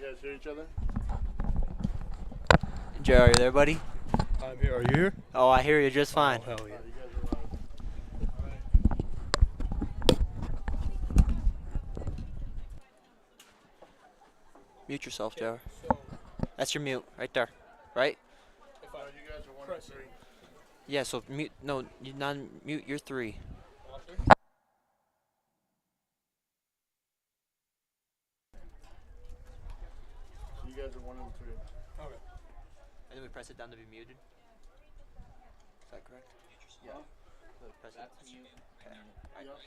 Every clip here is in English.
guys hear each other? JR, are you there, buddy? I'm here. Are you here? Oh, I hear you just fine. Oh, hell yeah. You guys are live. Mute yourself, JR. So, That's your mute right there, right? if You guys are 1 and 3. Yeah. So mute. No, you non-mute. You're 3. So you guys are 1 and 3. Okay. And then we press it down to be muted. Is that correct? Yeah. Press it. That's mute. Okay. Yep.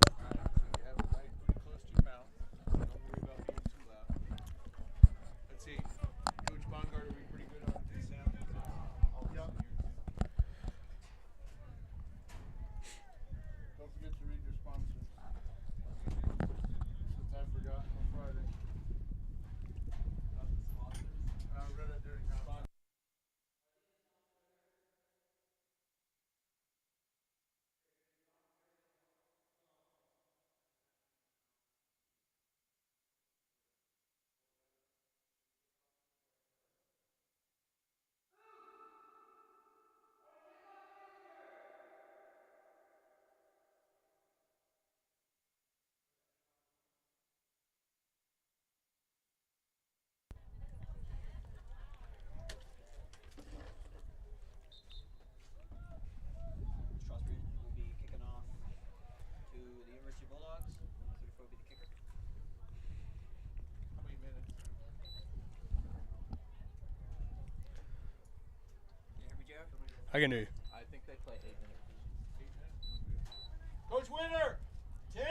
You have it right pretty close to your mouth. Don't worry about being too loud. Let's see. Coach Bongard, are we pretty good on the sound? Yep. Don't forget to read your sponsors. Since I forgot on Friday. I read it during halftime. Strasburg will be kicking off to the University Bulldogs. 34 will be the kicker. How many minutes? Can you hear me, JR? I can hear you. I think they play 8 minutes. 8 minutes? Coach Winter! 10?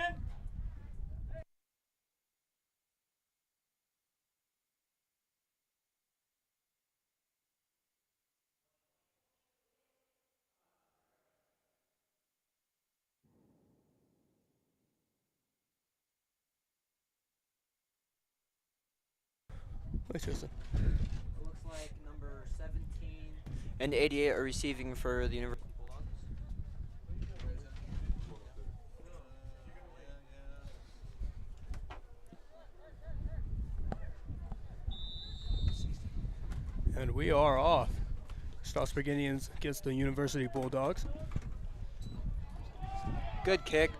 Thanks, Justin. It looks like number 17 and 88 are receiving for the University Bulldogs. And we are off. Strasburg Indians against the University Bulldogs. Good kick.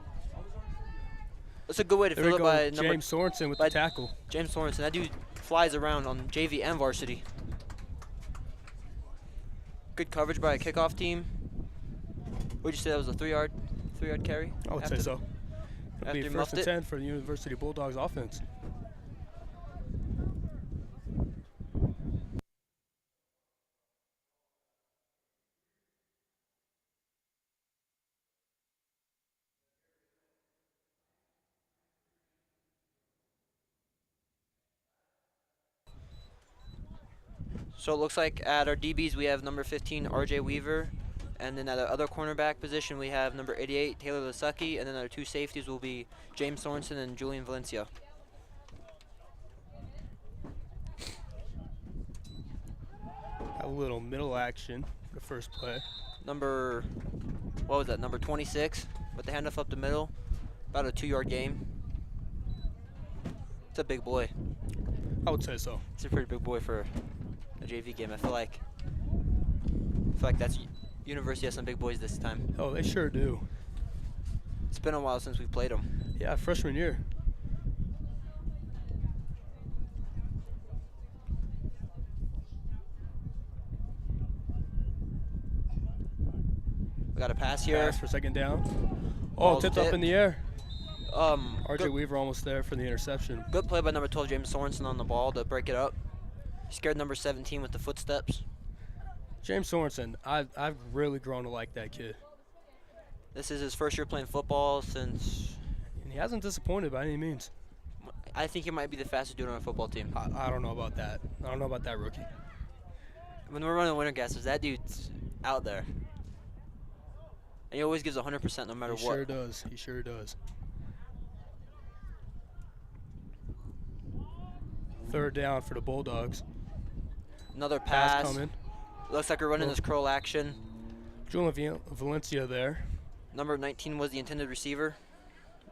That's a good way to There we fill it go. by number James Sorensen with by the tackle. James Sorensen. That dude flies around on JV and varsity. Good coverage by a kickoff team. Would you say that was a 3-yard carry? I would say After- so. It'll after be he first muffed and it? 10 for the University Bulldogs offense. So it looks like at our DBs we have number 15 RJ Weaver, and then at our other cornerback position we have number 88 Taylor Lasecki, and then our 2 safeties will be James Sorensen and Julian Valencia. A little middle action for the first play. Number 26 with the handoff up the middle, about a 2-yard game. It's a big boy. I would say so. It's a pretty big boy for a JV game. I feel like that's University has some big boys this time. Oh, they sure do. It's been a while since we've played them. Yeah, freshman year. We got a pass here. Pass for second down. Oh, Ball's tipped up in tipped. the air. RJ RJ Weaver almost there for the interception. Good play by number 12 James Sorensen on the ball to break it up. Scared number 17 with the footsteps. James Sorensen, I've really grown to like that kid. This is his first year playing football since And he hasn't disappointed by any means. I think he might be the fastest dude on our football team. I don't know about that. I don't know about that rookie. When we're running winter gases, that dude's out there. And he always gives 100% no matter He what. sure does. He sure does. Third down for the Bulldogs. Another Pass pass. coming. Looks like we're running this curl action. Julian Valencia there. Number 19 was the intended receiver.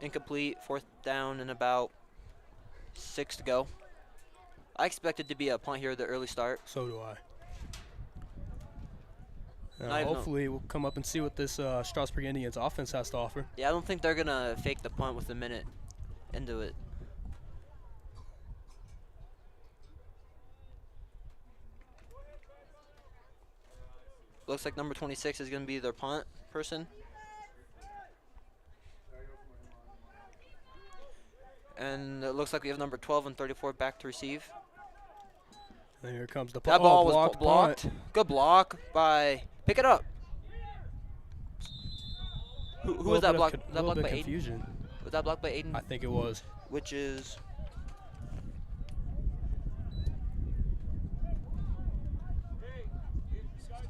Incomplete. 4th down and about 6 to go. I expect it to be a punt here at the early start. So do I. Not even Hopefully we'll come up and see what this Strasburg Indians offense has to offer. Yeah, I don't think they're going to fake the punt with a minute into it. Looks like number 26 is going to be their punt person. And it looks like we have number 12 and 34 back to receive. And here comes the That punt. ball was blocked. blocked. Good block by. Pick it up. Who was that block? Was that blocked by Aiden? Confusion. Was that blocked by Aiden? I think it was. Which is.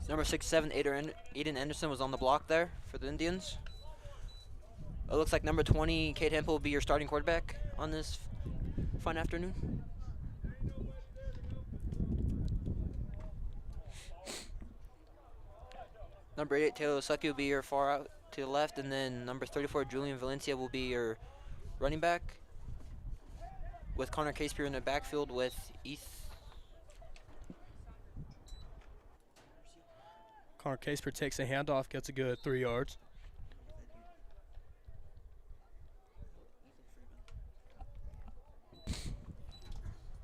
Number 6'7", Aiden Anderson was on the block there for the Indians. It looks like number 20, Cade Hempel, will be your starting quarterback on this fine afternoon. Number 8, Taylor Lasecki, will be your far out to the left, and then number 34, Julian Valencia, will be your running back, with Connor Casepier in the backfield with Connor Casepier takes a handoff, gets a good 3 yards.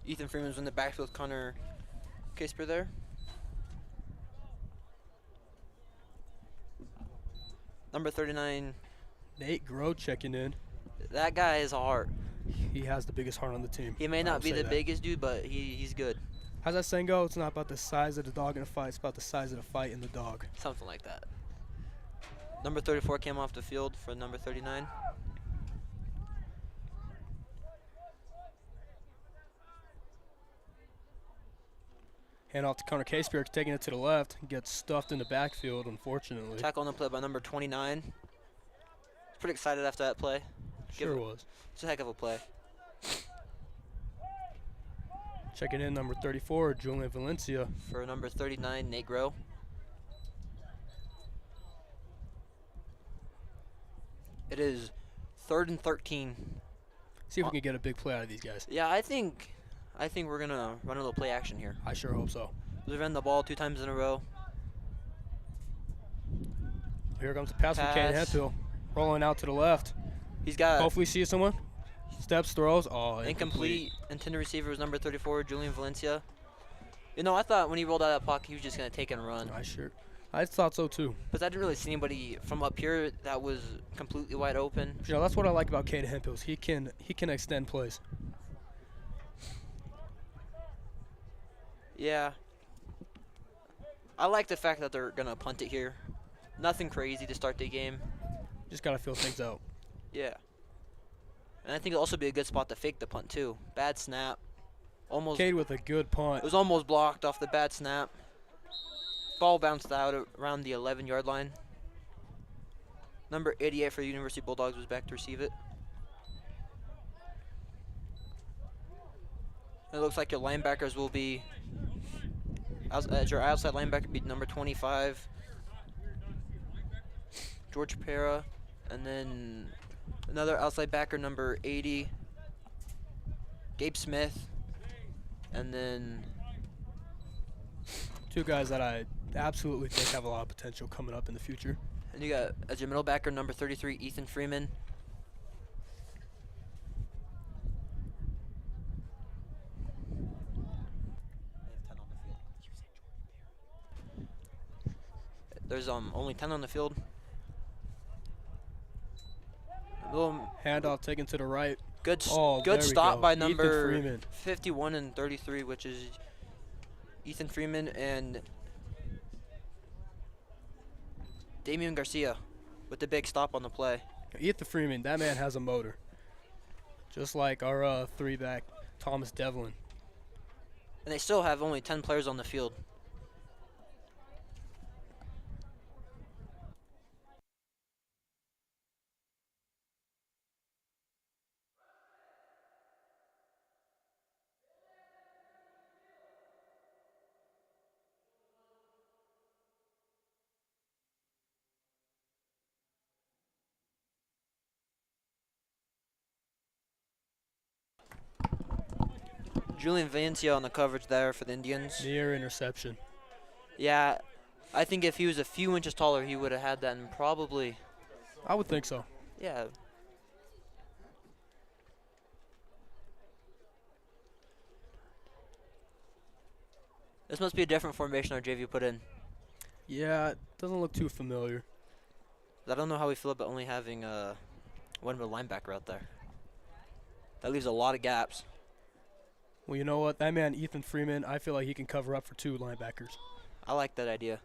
Ethan Freeman's in the backfield with Connor Casepier there. Number 39. Nate Groh checking in. That guy is a heart. He has the biggest heart on the team. He may I not will be say the that. biggest dude, but he's good. How's that saying go? It's not about the size of the dog in a fight. It's about the size of the fight in the dog. Something like that. Number 34 came off the field for number 39. Hand off to Connor Casepier, taking it to the left. Gets stuffed in the backfield, unfortunately. Tackle on the play by number 29. Pretty excited after that play. Sure was. It's a heck of a play. Checking in number 34, Julian Valencia. For number 39, Nate Groh. It is 3rd and 13. See if we can get a big play out of these guys. Yeah, I think we're gonna run a little play action here. I sure hope so. We've run the ball 2 times in a row. Here comes the pass from Kane Pass. Hemphill. Rolling out to the left. He's got Hopefully see someone. Steps, throws. Oh, incomplete. Intended receiver was number 34, Julian Valencia. You know, I thought when he rolled out of that pocket, he was just gonna take and run. I thought so too. But I didn't really see anybody from up here that was completely wide open. You know, that's what I like about Kane Hemphill. He can extend plays. Yeah. I like the fact that they're gonna punt it here. Nothing crazy to start the game. Just gotta feel things out. Yeah. And I think it'll also be a good spot to fake the punt too. Bad snap. Almost. Cade with a good punt. It was almost blocked off the bad snap. Ball bounced out around the 11-yard line. Number 88 for the University Bulldogs was back to receive it. It looks like your linebackers will be, as your outside linebacker be number 25, George Pera, and then another outside backer, number 80, Gabe Smith, and then 2 guys that I absolutely think have a lot of potential coming up in the future. and you got as your middle backer, number 33, Ethan Freeman. There's only 10 on the field. Handoff taken to the right. Good there we stop go. by Ethan number Freeman. 51 and 33, which is Ethan Freeman and Damian Garcia with the big stop on the play. Ethan Freeman, that man has a motor. Just like our 3-back, Thomas Devlin. And they still have only 10 players on the field. Julian Valencia on the coverage there for the Indians. Near interception. Yeah, I think if he was a few inches taller, he would have had that and probably, I would think so. yeah. This must be a different formation our JV put in. Yeah, it doesn't look too familiar. I don't know how we feel about only having one more linebacker out there. That leaves a lot of gaps. Well, you know what? That man, Ethan Freeman, I feel like he can cover up for 2 linebackers. I like that idea.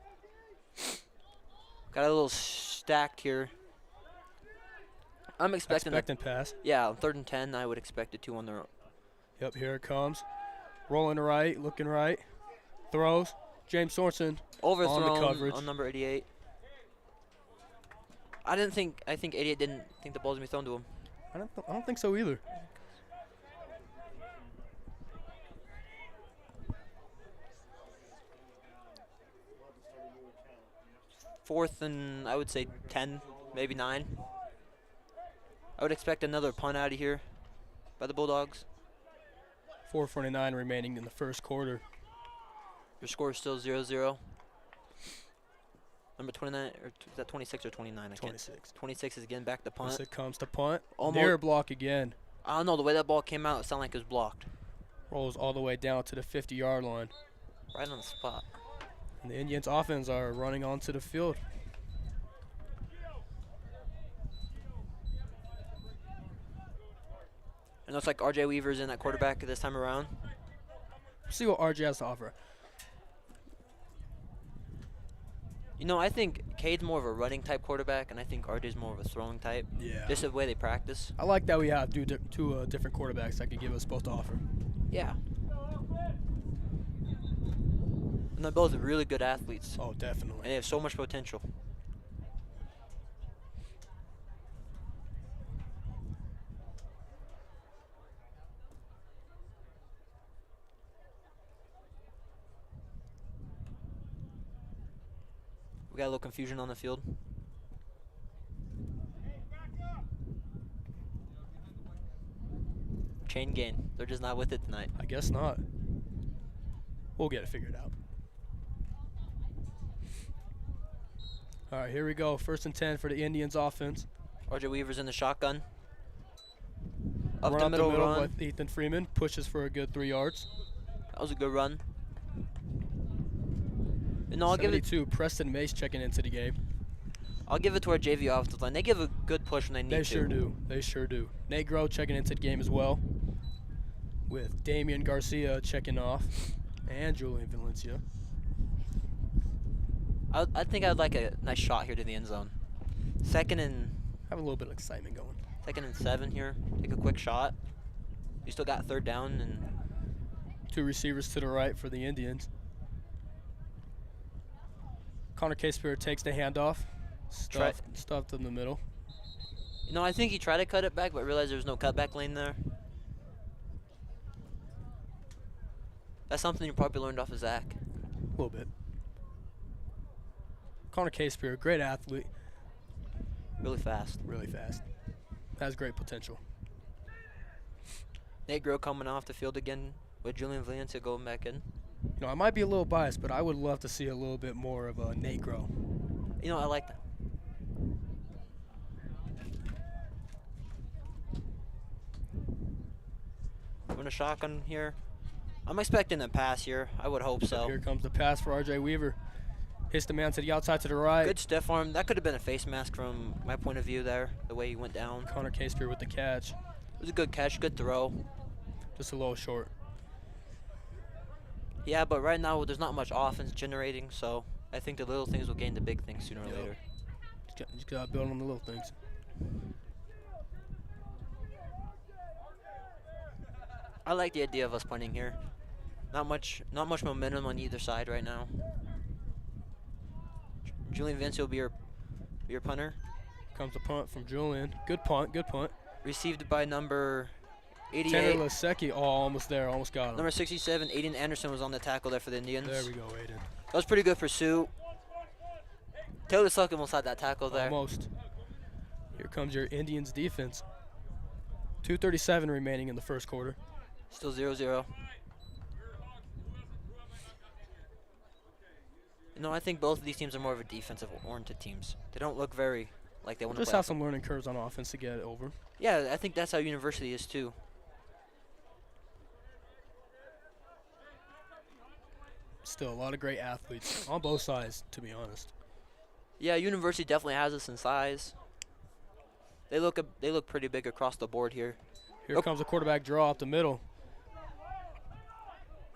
Got a little stacked here. I'm expecting pass. Yeah, on 3rd and 10, I would expect it to on their. Yep, here it comes. Rolling right, looking right. Throws. James Sorensen Overthrown on the coverage. on number 88. I think 88 didn't think the ball was going to be thrown to him. I don't think so either. Fourth and I would say 10, maybe 9. I would expect another punt out of here by the Bulldogs. 4:49 remaining in the first quarter. Your score is still 0-0. Number 29, or is that 26 or 29? I can't. 26. 26 is getting back the punt. Once it comes to punt. Almost. Near block again. I don't know, the way that ball came out, it sounded like it was blocked. Rolls all the way down to the 50-yard line. Right on the spot. And the Indians offense are running onto the field. It looks like RJ Weaver's in at quarterback this time around. See what RJ has to offer. You know, I think Cade's more of a running type quarterback, and I think RJ's more of a throwing type. Yeah. Just the way they practice. I like that we have two different quarterbacks that could give us both to offer. Yeah. And they're both really good athletes. Oh, And definitely. they have so much potential. We got a little confusion on the field. Chain gain. They're just not with it tonight. I guess not. We'll get it figured out. All right, here we go. 1st and 10 for the Indians offense. RJ Weaver's in the shotgun. Up Run the up middle run. with Ethan Freeman. Pushes for a good 3 yards. That was a good run. And I'll give it. 72, Preston Mace checking into the game. I'll give it to our JV offensive line. They give a good push when they need to. They sure do. They sure do. Nate Groh checking into the game as well. With Damian Garcia checking off. And Julian Valencia. I think I'd like a nice shot here to the end zone. Second and Have a little bit of excitement going. 7 here. Take a quick shot. You still got 3rd down and 2 receivers to the right for the Indians. Connor Casepier takes the handoff. Stuffed in the middle. you know I think he tried to cut it back but realized there was no cutback lane there. That's something you probably learned off of Zach. A little bit. Connor Casepier, great athlete. Really fast. Really fast. Has great potential. Nate Groh coming off the field again with Julian Valencia going back in. You know, I might be a little biased, but I would love to see a little bit more of Nate Groh. You know, I like that. Doing a shotgun here. I'm expecting a pass here. I would hope so. Here comes the pass for RJ Weaver. Hits the man to the outside to the right. Good stiff arm. That could have been a face mask from my point of view there, the way he went down. Connor Casepier with the catch. It was a good catch, good throw. Just a little short. Yeah, but right now there's not much offense generating, so I think the little things will gain the big things sooner or later. Just got to build on the little things. I like the idea of us punting here. Not much momentum on either side right now. Julian Vince will be your punter. Comes the punt from Julian. Good punt, good punt. Received by number 88. Tanner Lasecki, almost there, almost got him. Number 67, Aiden Anderson was on the tackle there for the Indians. There we go, Aiden. That was pretty good pursuit. Taylor Suck almost had that tackle there. Almost. Here comes your Indians defense. 2:37 remaining in the first quarter. Still 0-0. No, I think both of these teams are more of a defensive-oriented teams. They don't look very like they want to Just play. have some learning curves on offense to get it over. Yeah, I think that's how University is too. Still, a lot of great athletes on both sides, to be honest. Yeah, University definitely has us in size. They look pretty big across the board here. Here comes a quarterback draw up the middle.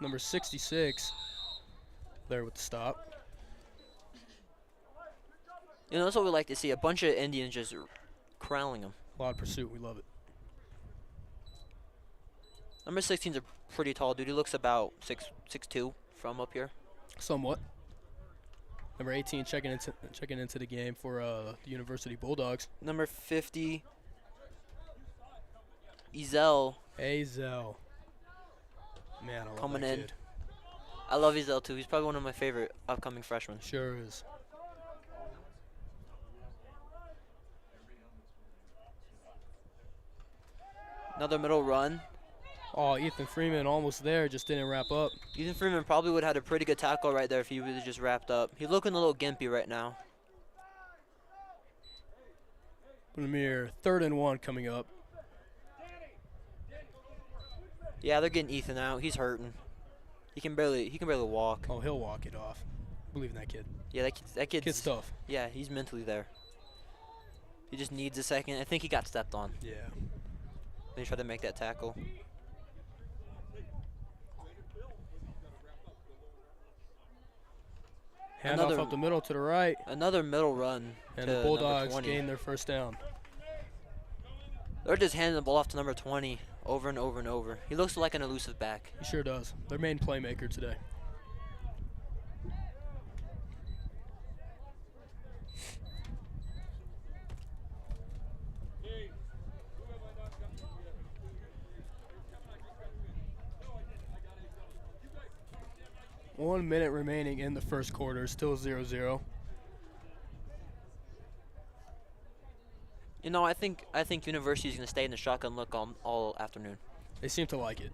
Number 66 there with the stop. You know, that's what we like to see, a bunch of Indians just corralling them. A lot of pursuit. We love it. Number 16's a pretty tall dude. He looks about 6'2" from up here. Somewhat. Number 18 checking into the game for the University Bulldogs. Number 50, Ezel. Azel. Man, I love Coming that in. kid. I love Ezel too. He's probably one of my favorite upcoming freshmen. Sure is. Another middle run. Oh, Ethan Freeman almost there, just didn't wrap up. Ethan Freeman probably would have had a pretty good tackle right there if he would have just wrapped up. He's looking a little gimpy right now. Lemire, 3rd and 1 coming up. Yeah, they're getting Ethan out. He's hurting. He can barely walk. Oh, he'll walk it off. Believe in that kid. Yeah, that kid's Kid's tough. Yeah, he's mentally there. He just needs a second. I think he got stepped on. Yeah. They tried to make that tackle. Handoff up the middle to the right. Another middle run. And to the Bulldogs number 20. gain their first down. They're just handing the ball off to number 20 over and over and over. He looks like an elusive back. He sure does. Their main playmaker today. One minute remaining in the first quarter, still 0-0. You know, I think University is going to stay in the shotgun look all afternoon. They seem to like it.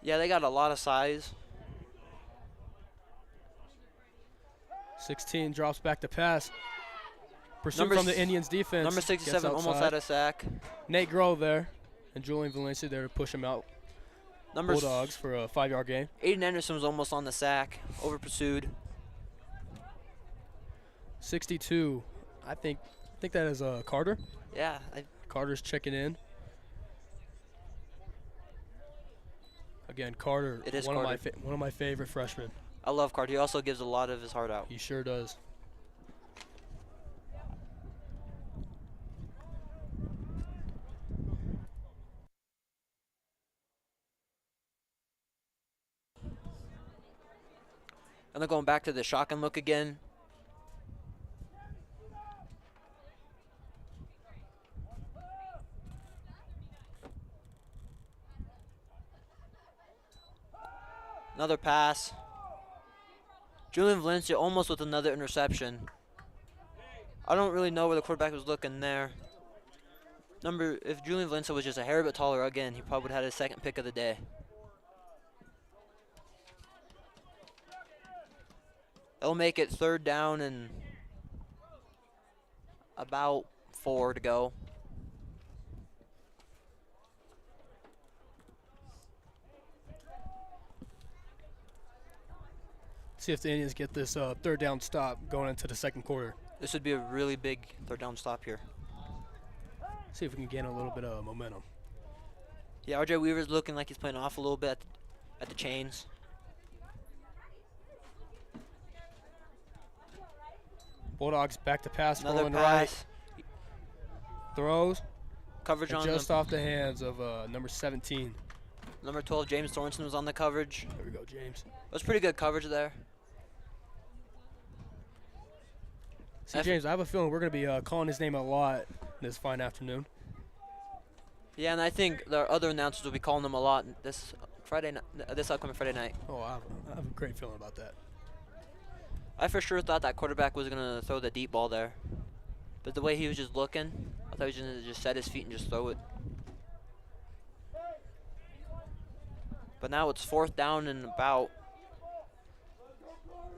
Yeah, they got a lot of size. 16 drops back to pass. Pursuit Number from the s- Indians defense. Number gets 67 almost outside. had a sack. Nate Grove there. And Julian Valencia there to push him out. Number s- Bulldogs for a 5-yard gain. Aiden Anderson was almost on the sack, over pursued. 62. I think that is Carter. Yeah, Carter's checking in. Again, Carter, It is one Carter. of my favorite freshmen. I love Carter. He also gives a lot of his heart out. He sure does. And they're going back to the shotgun look again. Another pass. Julian Valencia almost with another interception. I don't really know where the quarterback was looking there. If Julian Valencia was just a hair bit taller again, he probably would have had his second pick of the day. They'll make it 3rd down and about 4 to go. See if the Indians get this 3rd down stop going into the second quarter. This would be a really big 3rd down stop here. See if we can gain a little bit of momentum. Yeah, RJ Weaver's looking like he's playing off a little bit at the chains. Bulldogs back to pass, Another rolling pass. right. Throws. Coverage And on just the off the hands of number 17. number 12. James Sorensen was on the coverage. There we go, James. It was pretty good coverage there. See, James, I have a feeling we're going to be calling his name a lot this fine afternoon. Yeah, and I think the other announcers will be calling them a lot this upcoming Friday night. Oh, I have a great feeling about that. I for sure thought that quarterback was going to throw the deep ball there. But the way he was just looking, I thought he was going to just set his feet and just throw it. But now it's 4th down and about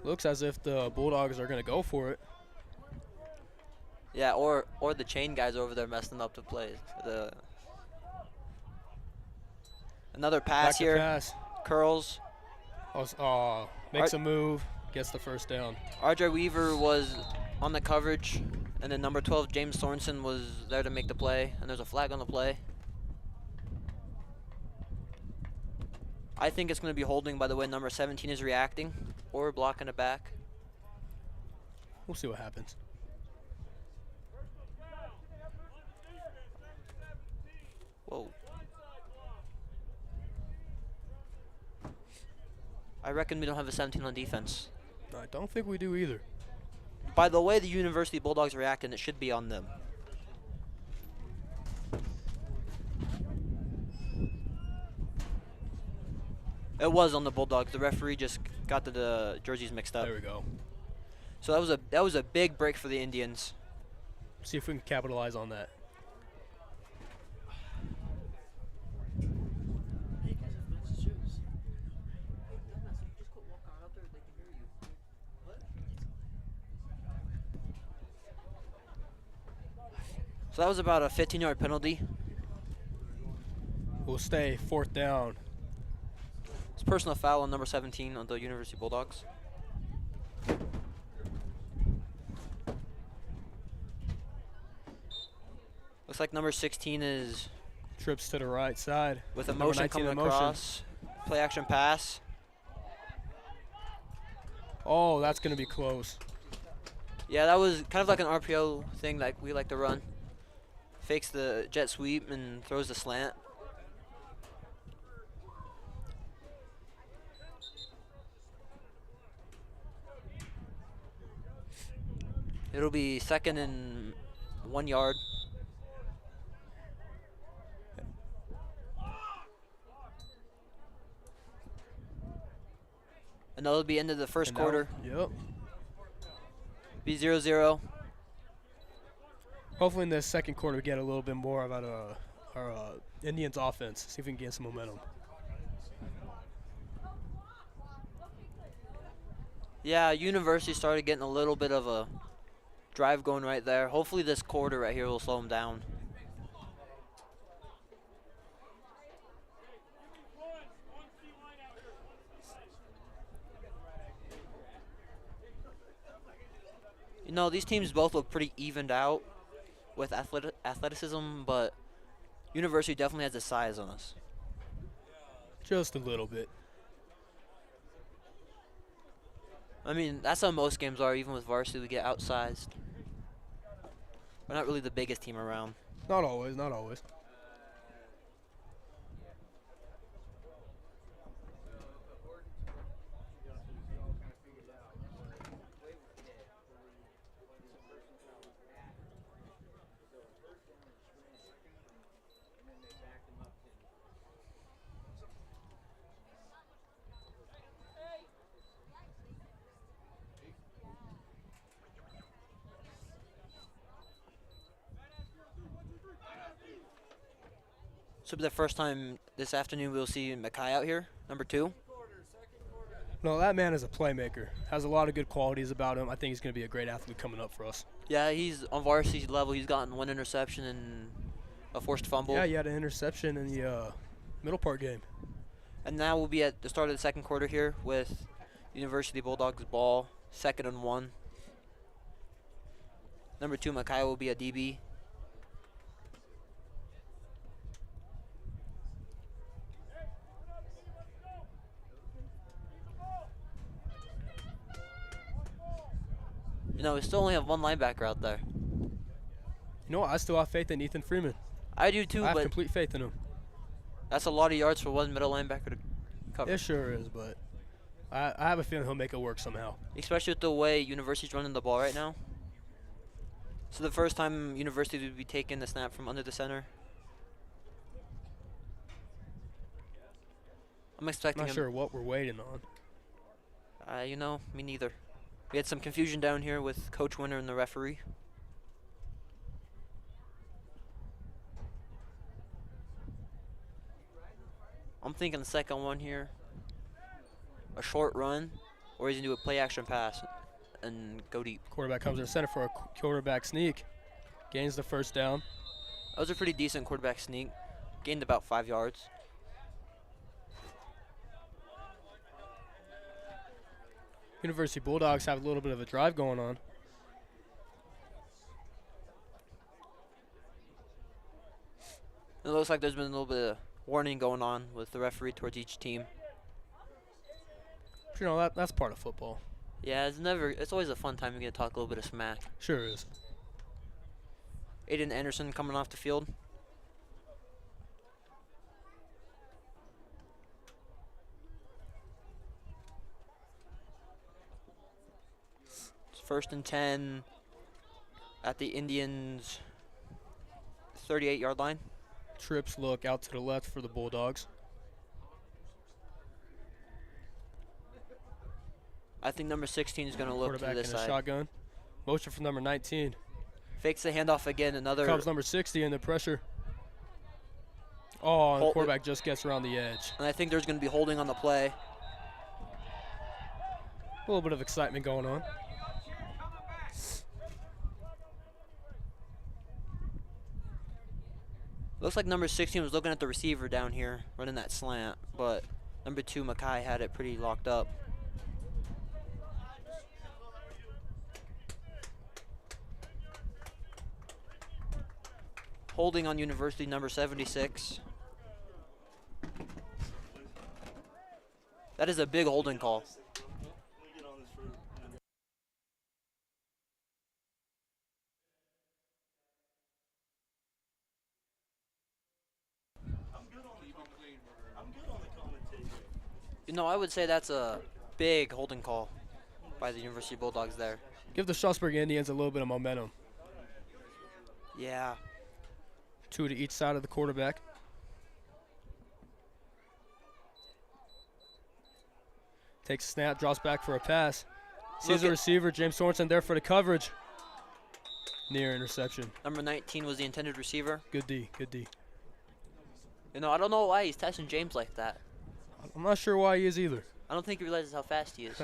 Looks as if the Bulldogs are going to go for it. Yeah, or the chain guys over there messing up the plays. Another Back pass to here. pass. Curls. Makes a move, gets the first down. RJ Weaver was on the coverage, and then number 12, James Sorensen, was there to make the play, and there's a flag on the play. I think it's going to be holding by the way number 17 is reacting, or blocking it back. We'll see what happens. Whoa. I reckon we don't have a 17 on defense. I don't think we do either. By the way the University Bulldogs reacting, it should be on them. It was on the Bulldogs. The referee just got the jerseys mixed up. There we go. So that was a big break for the Indians. See if we can capitalize on that. So that was about a 15-yard penalty. We'll stay 4th down. It's personal foul on number 17 on the University Bulldogs. Looks like number 16 is Trips to the right side. with a Number motion 19 coming in motion. across. Play action pass. Oh, that's going to be close. Yeah, that was kind of like an RPO thing like we like to run. Fakes the jet sweep and throws the slant. It'll be 2nd and 1 yard. And that'll be end of the first And now- quarter. Yep. Be 0-0. Hopefully in this second quarter we get a little bit more about our Indians offense. See if we can gain some momentum. Yeah, University started getting a little bit of a drive going right there. Hopefully this quarter right here will slow them down. You know, these teams both look pretty evened out with athleticism, but University definitely has the size on us. Just a little bit. I mean, that's how most games are. Even with varsity, we get outsized. We're not really the biggest team around. Not always, not always. So it'll be the first time this afternoon we'll see Mackay out here, number 2. No, that man is a playmaker. Has a lot of good qualities about him. I think he's going to be a great athlete coming up for us. Yeah, he's on varsity level. He's gotten 1 interception and a forced fumble. Yeah, he had an interception in the middle part game. And now we'll be at the start of the second quarter here with University Bulldogs ball, 2nd and 1. Number 2, Mackay, will be a DB. You know, we still only have 1 linebacker out there. You know what? I still have faith in Ethan Freeman. I do too, I have but complete faith in him. that's a lot of yards for 1 middle linebacker to cover. It sure is, but I have a feeling he'll make it work somehow. Especially with the way University's running the ball right now. So the first time University would be taking the snap from under the center. I'm expecting Not him. sure what we're waiting on. You know, me neither. We had some confusion down here with Coach Winter and the referee. I'm thinking the second one here. A short run. or he's going to do a play action pass and go deep. Quarterback comes to center for a quarterback sneak. Gains the first down. That was a pretty decent quarterback sneak. Gained about 5 yards. University Bulldogs have a little bit of a drive going on. It looks like there's been a little bit of warning going on with the referee towards each team. But, you know, that's part of football. Yeah, it's always a fun time to get to talk a little bit of smack. Sure is. Aiden Anderson coming off the field. It's 1st and 10 at the Indians' 38-yard line. Trips look out to the left for the Bulldogs. I think number 16 is going to look to Quarterback this in a side. shotgun. Motion from number 19. Fakes the handoff again. Another. Comes number 60 in the pressure. Oh, and the Hold- quarterback just gets around the edge. And I think there's going to be holding on the play. A little bit of excitement going on. Looks like number 16 was looking at the receiver down here, running that slant, but number 2, Mackay, had it pretty locked up. Holding on University, number 76. That is a big holding call. You know, I would say that's a big holding call by the University Bulldogs there. Give the Strasburg Indians a little bit of momentum. Yeah. 2 to each side of the quarterback. Takes a snap, draws back for a pass. Sees the receiver, James Sorensen, there for the coverage. Near interception. Number 19 was the intended receiver. Good D, good D. You know, I don't know why he's testing James like that. I'm not sure why he is either. I don't think he realizes how fast he is.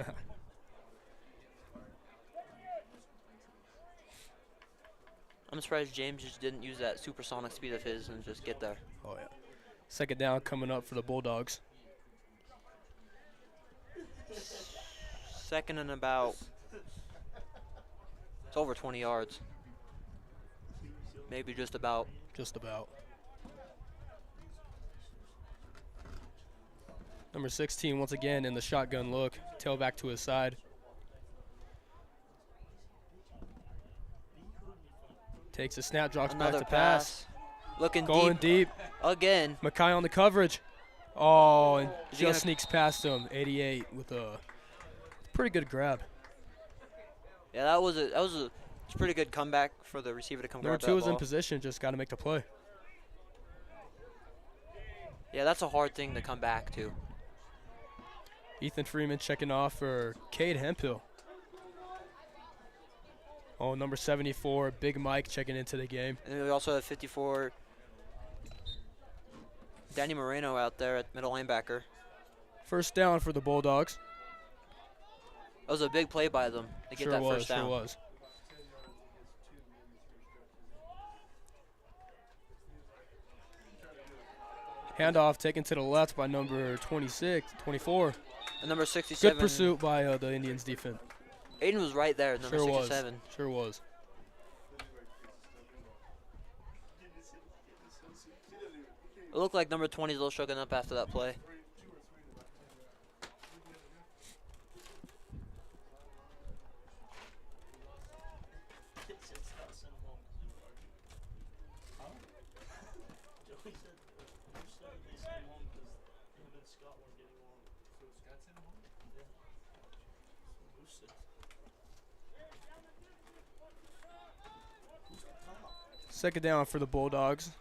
I'm surprised James just didn't use that supersonic speed of his and just get there. Oh, yeah. 2nd down coming up for the Bulldogs. 2nd and about. It's over 20 yards. Maybe just about. Just about. Number 16 once again in the shotgun look. Tailback to his side. Takes a snap, drops back Another to pass. Looking Going deep. again. Mackay on the coverage. Oh, and Is he gonna- just sneaks past him. 88 with a pretty good grab. Yeah, that was a pretty good comeback for the receiver to come Number grab that 2 is in ball. position, just got to make the play. Yeah, that's a hard thing to come back to. Ethan Freeman checking off for Cade Hemphill. Oh, number 74, Big Mike checking into the game. And then we also have 54, Danny Moreno out there at middle linebacker. 1st down for the Bulldogs. That was a big play by them to get Sure that was, first down. sure was. Handoff taken to the left by number 24. And number 67. Good pursuit by the Indians defense. Aiden was right there, number Sure 67. was. Sure was. It looked like number 20 is a little shaken up after that play. Second down for the Bulldogs.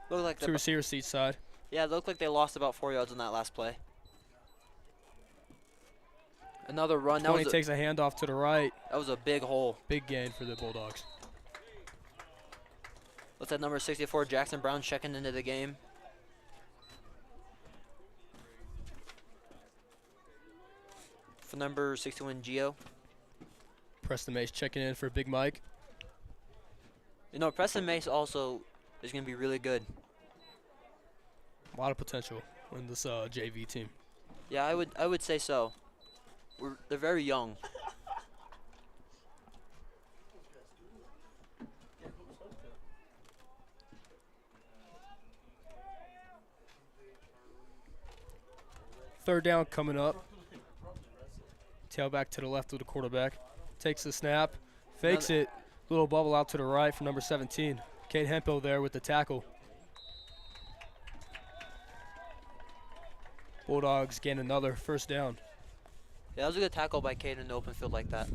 Looked like To receiver seat side. yeah, it looked like they lost about 4 yards on that last play. Another run. 20 takes a handoff to the right. That was a big hole. Big gain for the Bulldogs. Looks like number 64, Jackson Brown, checking into the game. for number 61, Gio. Preston Mace checking in for Big Mike. You know, Preston Mace also is going to be really good. A lot of potential in this JV team. Yeah, I would say so. They're very young. Third down coming up. Tailback to the left of the quarterback. Takes the snap. Fakes it. Little bubble out to the right for number 17. Kate Hempel there with the tackle. Bulldogs gain another first down. Yeah, that was a good tackle by Cade in the open field like that.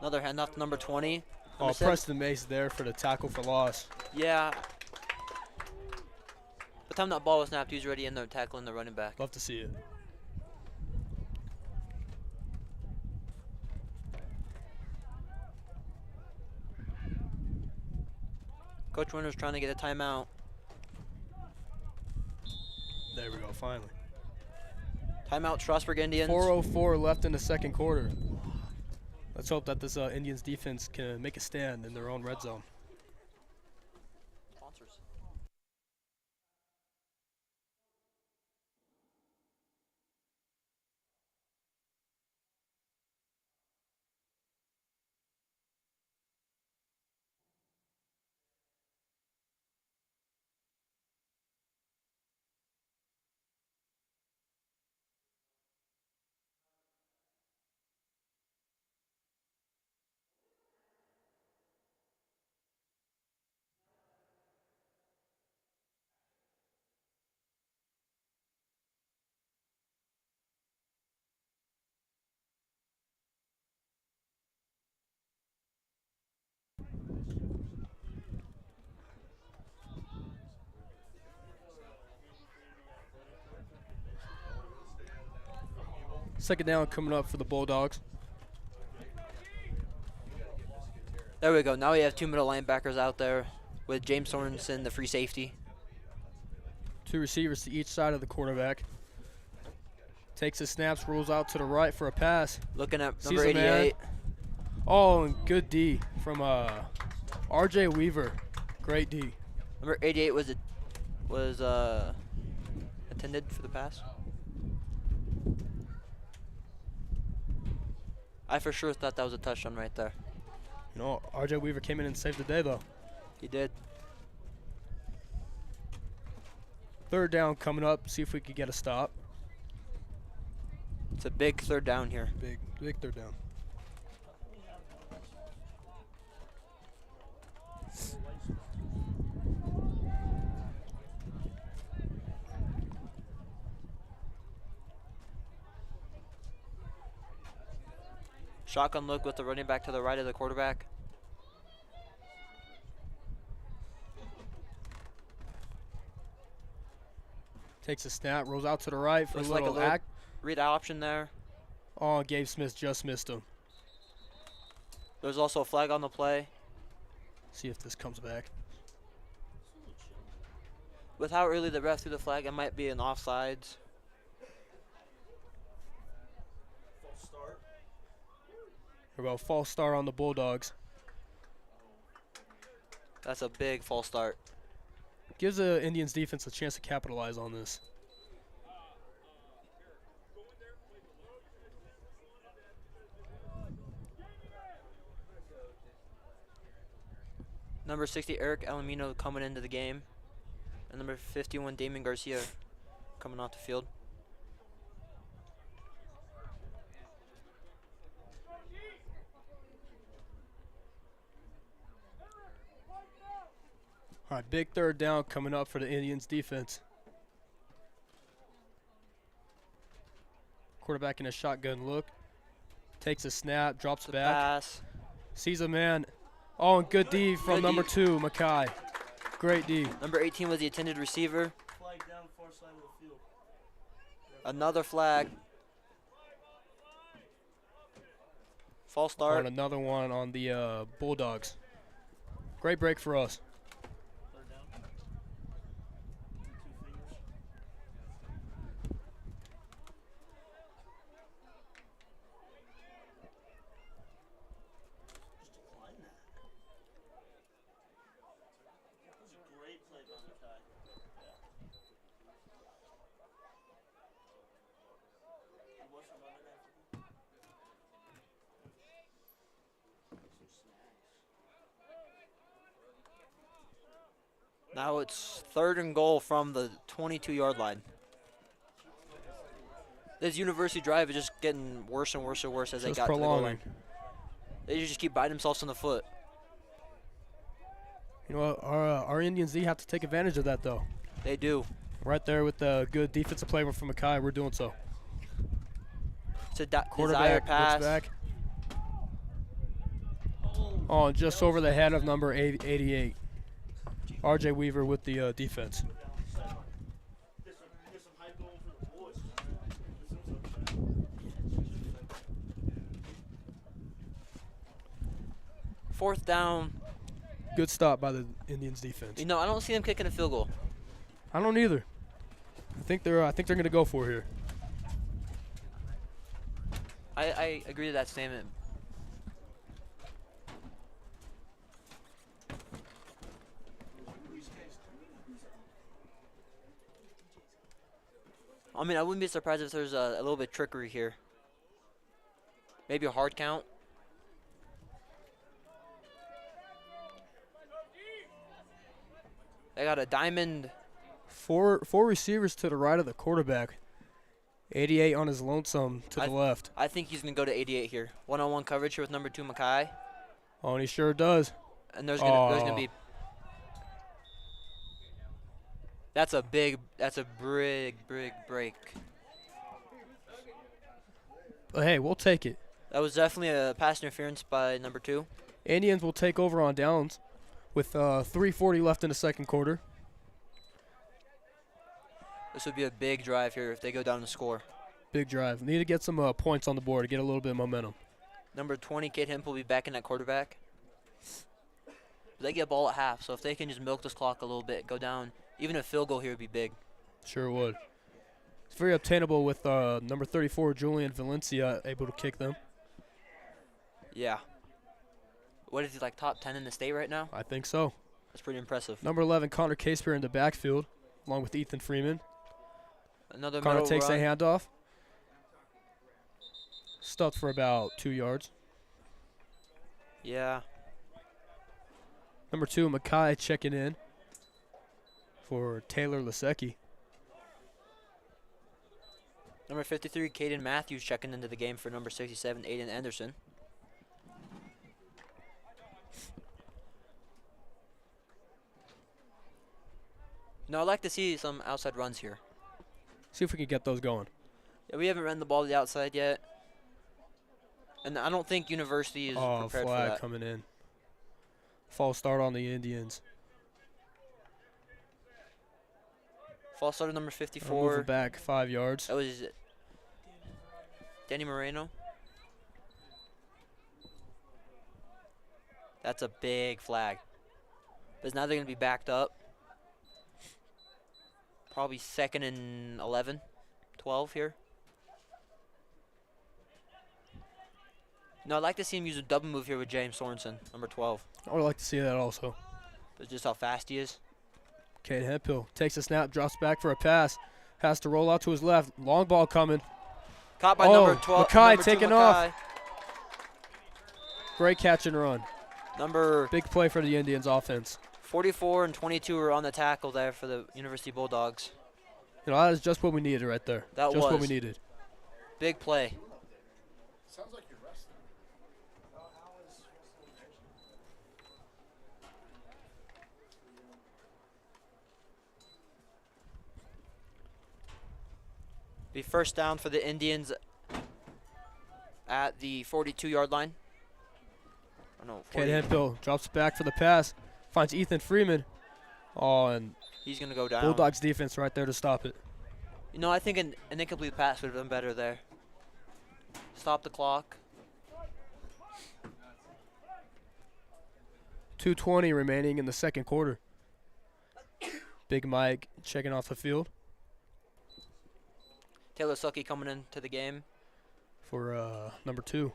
Another handoff to number 20. Oh, Preston Mace there for the tackle for loss. Yeah. By the time that ball was snapped, he was already in there tackling the running back. Love to see it. Coach Winter's trying to get a timeout. There we go, finally. Timeout, Strasburg Indians. 4:04 left in the second quarter. Let's hope that this Indians defense can make a stand in their own red zone. Sponsors. Second down coming up for the Bulldogs. There we go. Now we have two middle linebackers out there with James Sorensen, the free safety. Two receivers to each side of the quarterback. Takes his snaps, rolls out to the right for a pass. Looking at Sees number a man. 88. Oh, and good D from RJ Weaver. Great D. Number 88 was intended for the pass. I for sure thought that was a touchdown right there. You know, RJ Weaver came in and saved the day, though. He did. Third down coming up. See if we could get a stop. It's a big third down here. Big third down. Shotgun look with the running back to the right of the quarterback. Takes a snap, rolls out to the right for Looks a like a little little act. read option there. Oh, Gabe Smith just missed him. There's also a flag on the play. See if this comes back. With how early the ref threw the flag, it might be an offsides. Here we go, false start on the Bulldogs. That's a big false start. Gives the Indians defense a chance to capitalize on this. Number 60, Eric Alamino coming into the game. And number 51, Damon Garcia coming off the field. All right, big third down coming up for the Indians defense. Quarterback in a shotgun look. Takes a snap, drops It's a back. pass. Sees a man. Oh, and good D from Good number D. 2, Mackay. Great D. Number 18 was the intended receiver. Flag down far side of the field. Another flag. False start. On another one on the Bulldogs. Great break for us. Third down. Two fingers. Just decline that. That was a great play by the guy. Yeah. He was from under that. Some snags. Now it's 3rd and goal from the 22-yard line. This University drive is just getting worse and worse and worse as they Just got to the goal line. prolonging. They just keep biting themselves in the foot. You know what? Our Indians, they have to take advantage of that, though. They do. Right there with the good defensive play from Mackay, we're doing so. It's a desired Quarterback pass. looks back. Oh, and just over the head of number 88. RJ Weaver with the defense. Get some hype going for the boys. Fourth down. Good stop by the Indians defense. You know, I don't see them kicking a field goal. I don't either. I think they're going to go for it here. I agree to that statement. I mean, I wouldn't be surprised if there's a little bit of trickery here. Maybe a hard count. They got a diamond. Four receivers to the right of the quarterback. 88 on his lonesome to the left. I think he's going to go to 88 here. One-on-one coverage here with number 2, Mackay. Oh, and he sure does. And there's gonna be. That's a big break. But hey, we'll take it. That was definitely a pass interference by number 2. Indians will take over on downs with 3:40 left in the second quarter. This would be a big drive here if they go down and score. Big drive. Need to get some points on the board to get a little bit of momentum. Number 20, Kate Hemp, will be back in at quarterback. They get ball at half, so if they can just milk this clock a little bit, go down, even a field goal here would be big. Sure would. It's very obtainable with number 34, Julian Valencia, able to kick them. Yeah. What is he, like top 10 in the state right now? I think so. That's pretty impressive. Number 11, Connor Casepear in the backfield, along with Ethan Freeman. Another Connor middle takes run. a handoff. Stuffed for about 2 yards. Yeah. Number 2, Mackay checking in for Taylor Lasecki. Number 53, Caden Matthews checking into the game for number 67, Aiden Anderson. No, I'd like to see some outside runs here. See if we can get those going. Yeah, we haven't run the ball to the outside yet. And I don't think University is prepared for flag that. coming in. False start on the Indians. False starter number Moving 54. back 5 yards. That was Danny Moreno. That's a big flag. Because now they're going to be backed up. Probably 2nd and 11, 12 here. No, I'd like to see him use a double move here with James Sorensen, number 12. I would like to see that also. That's just how fast he is. Cade Hemphill takes a snap, drops back for a pass. Has to roll out to his left. Long ball coming. Caught by Oh, number 12. Mackay number 2 taking off. Mackay. Great catch and run. Number Big play for the Indians offense. 44 and 22 are on the tackle there for the University Bulldogs. You know, that is just what we needed right there. That just what we was. needed. Big play. Sounds like you're resting. Be first down for the Indians at the 42-yard line. Oh, no, Cade 40. Hemphill drops back for the pass. Finds Ethan Freeman. Oh, and He's going to go down. Bulldogs defense right there to stop it. You know, I think an incomplete pass would have been better there. Stop the clock. 2:20 remaining in the second quarter. Big Mike checking off the field Taylor Sucky coming into the game. for number 2.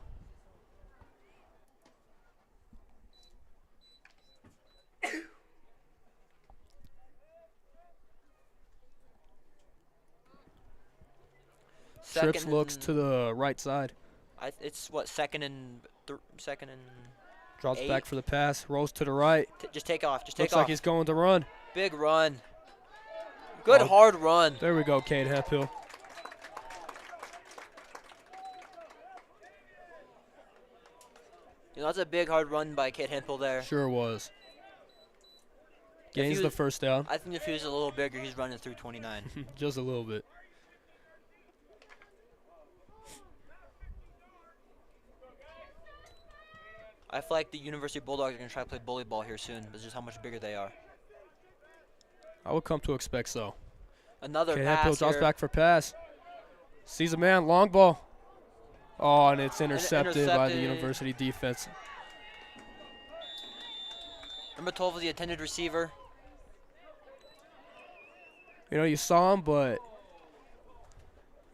Trips looks to the right side. It's what, second and Drops 8. back for the pass. Rolls to the right. Just take off. Just take Looks off. like he's going to run. Big run. Good Oh. hard run. There we go, Cade Hemphill. You know, that's a big hard run by Kid Hemphill there. Sure was. If he Gains the was- first down. I think if he was a little bigger, he's running through 29. Just a little bit. I feel like the University Bulldogs are going to try to play bully ball here soon. That's just how much bigger they are. I would come to expect so. Another Cade Hemphill pass drops here. back for pass. Sees a man, long ball. Oh, and it's intercepted by the intercepted. University defense. Number 12 is the intended receiver. You know, you saw him, but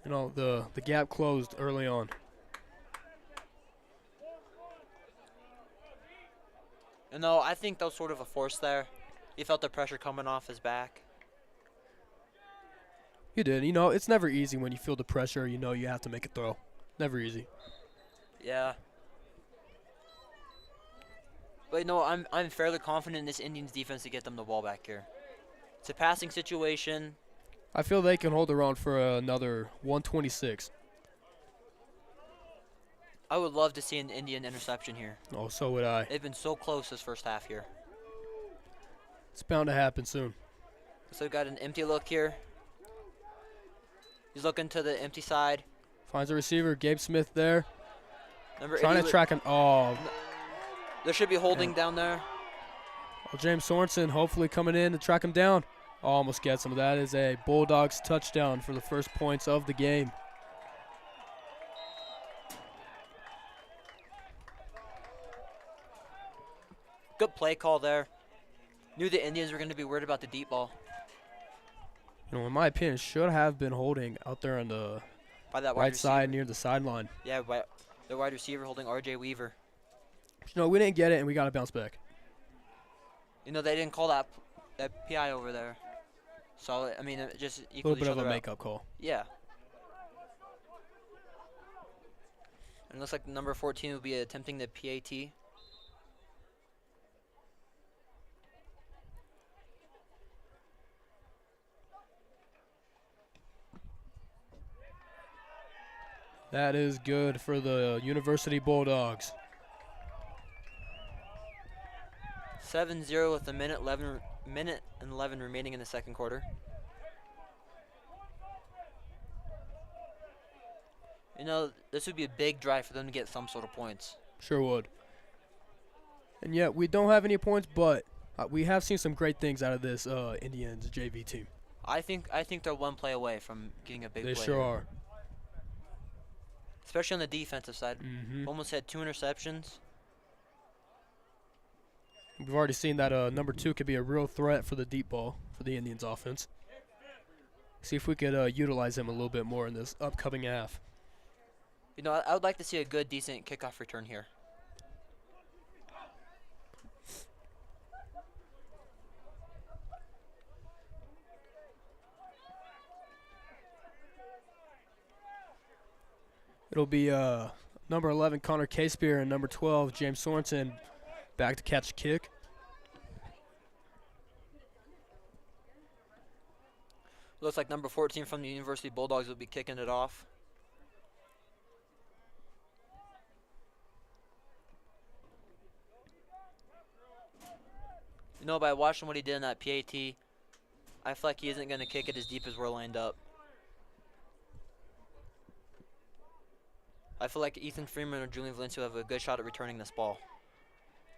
you know the gap closed early on. You know, I think that was sort of a force there. He felt the pressure coming off his back. You did. You know, it's never easy when you feel the pressure. You know you have to make a throw. Never easy. Yeah. But you know, I'm fairly confident in this Indians defense to get them the ball back here. It's a passing situation. I feel they can hold their own for another 126. I would love to see an Indian interception here. Oh, so would I. They've been so close this first half here. It's bound to happen soon. So we've got an empty look here. He's looking to the empty side. Finds a receiver, Gabe Smith there. Number Trying 80 to track him. Oh, There should be holding down there. James Sorensen hopefully coming in to track him down. Almost gets him. That is a Bulldogs touchdown for the first points of the game. Good play call there. Knew the Indians were going to be worried about the deep ball. You know, in my opinion, should have been holding out there on the By that wide right receiver. side near the sideline. Yeah, by the wide receiver holding R.J. Weaver. You know, we didn't get it, and we got to bounce back. You know, they didn't call that PI over there. So, I mean, it just A equals little bit each of a other out. makeup call. Yeah. And it looks like number 14 will be attempting the PAT. That is good for the University Bulldogs. 7-0 with a minute and 11 remaining in the second quarter. You know, this would be a big drive for them to get some sort of points. Sure would. And yet, we don't have any points, but we have seen some great things out of this Indians JV team. I think they're one play away from getting a big They play. sure here. are. Especially on the defensive side. Mm-hmm. Almost had 2 interceptions. We've already seen that number 2 could be a real threat for the deep ball for the Indians offense. See if we could utilize him a little bit more in this upcoming half. You know, I would like to see a good, decent kickoff return here. It'll be number 11, Connor Caspear, and number 12, James Sorensen, back to catch a kick. Looks like number 14 from the University Bulldogs will be kicking it off. You know, by watching what he did in that PAT, I feel like he isn't going to kick it as deep as we're lined up. I feel like Ethan Freeman or Julian Valencia have a good shot at returning this ball.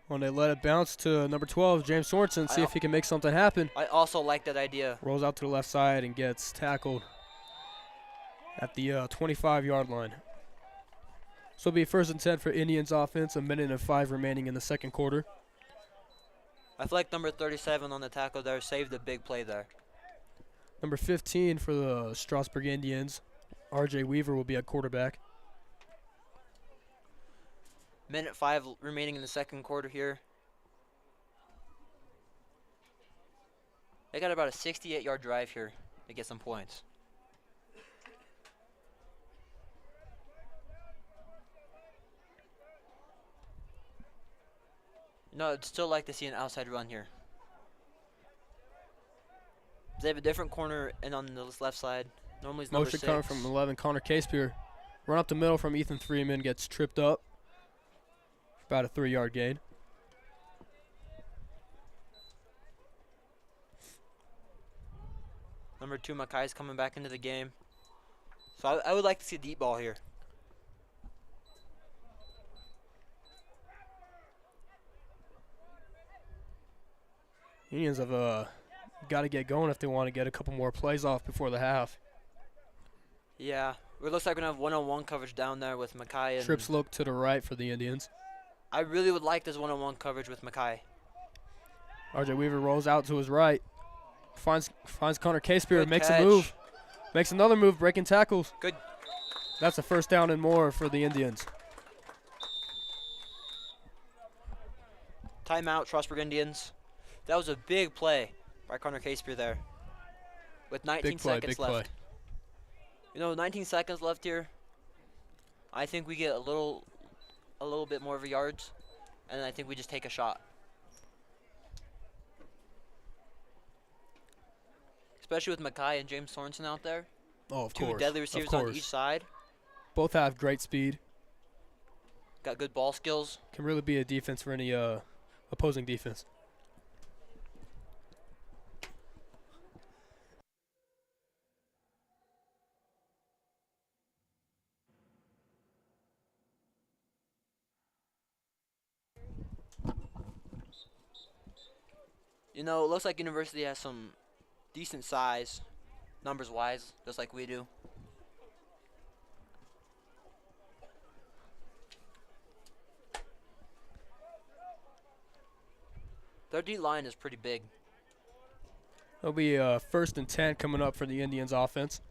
When they let it bounce to number 12, James Sorensen, see if he can make something happen. I also like that idea. Rolls out to the left side and gets tackled at the 25-yard line. So it'll be 1st and 10 for Indians offense, 1:05 remaining in the second quarter. I feel like number 37 on the tackle there saved a big play there. Number 15 for the Strasburg Indians, R.J. Weaver will be at quarterback. 1:05 remaining in the second quarter here. They got about a 68-yard drive here to get some points. No, I'd still like to see an outside run here. They have a different corner and on the left side. Normally it's number Motion 6. coming from 11, Connor Casepier. Run up the middle from Ethan Freeman, gets tripped up. About a 3-yard gain. Number 2, Makai's coming back into the game. So I would like to see a deep ball here. Indians have got to get going if they want to get a couple more plays off before the half. Yeah, it looks like we're going to have one-on-one coverage down there with Makai. And Trips look to the right for the Indians. I really would like this one-on-one coverage with Makai. R.J. Weaver rolls out to his right. Finds Connor Casepier, Good makes catch. a move. Makes another move, breaking tackles. Good. That's a 1st down and more for the Indians. Timeout, Strasburg Indians. That was a big play by Connor Casepier there. With 19 seconds left. Play. You know, 19 seconds left here. I think we get a little bit more of a yards, and I think we just take a shot. Especially with Makai and James Sorensen out there. Oh, of Two course. deadly receivers on each side. Both have great speed. Got good ball skills. Can really be a defense for any opposing defense. You know, it looks like University has some decent size, numbers-wise, just like we do. Their D-line is pretty big. It'll be 1st and 10 coming up for the Indians offense.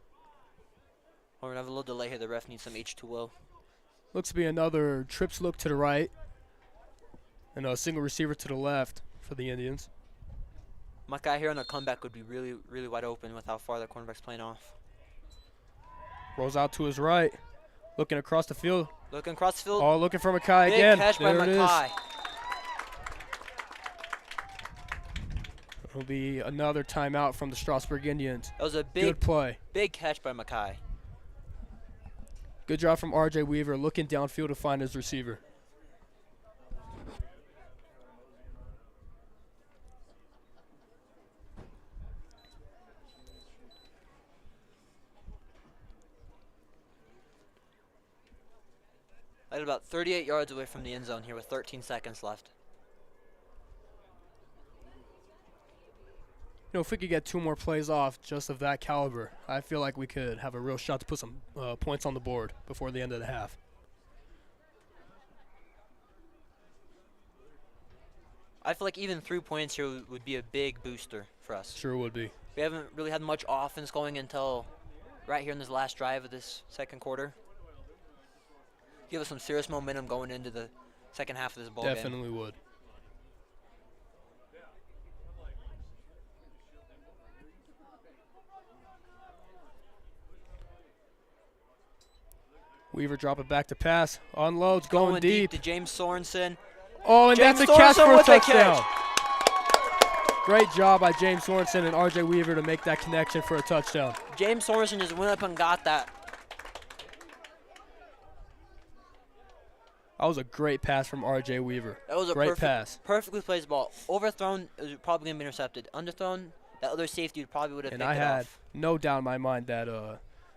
We're going to have a little delay here. The ref needs some H2O. Looks to be another trips look to the right. And a single receiver to the left for the Indians. Makai here on a comeback would be really, really wide open with how far the cornerback's playing off. Rolls out to his right. Looking across the field. Looking across the field. Oh, looking for Makai Big again. catch by There it is. Makai. It'll be another timeout from the Strasburg Indians. That was a Good play. big catch by Makai. Good job from R.J. Weaver looking downfield to find his receiver. At about 38 yards away from the end zone here with 13 seconds left. You know, if we could get 2 more plays off just of that caliber, I feel like we could have a real shot to put some points on the board before the end of the half. I feel like even 3 points here would be a big booster for us. Sure would be. We haven't really had much offense going until right here in this last drive of this second quarter. Give us some serious momentum going into the second half of this ball game. Definitely would. Weaver drop it back to pass. Unloads, going deep. To James Sorensen. Oh, and James that's a catch Sorensen for a with a touchdown. Great job by James Sorensen and R.J. Weaver to make that connection for a touchdown. James Sorensen just went up and got that. That was a great pass from R.J. Weaver. That was a great pass. perfectly placed ball. Overthrown, it was probably going to be intercepted. Underthrown, that other safety probably would have picked And I it had off. no doubt in my mind that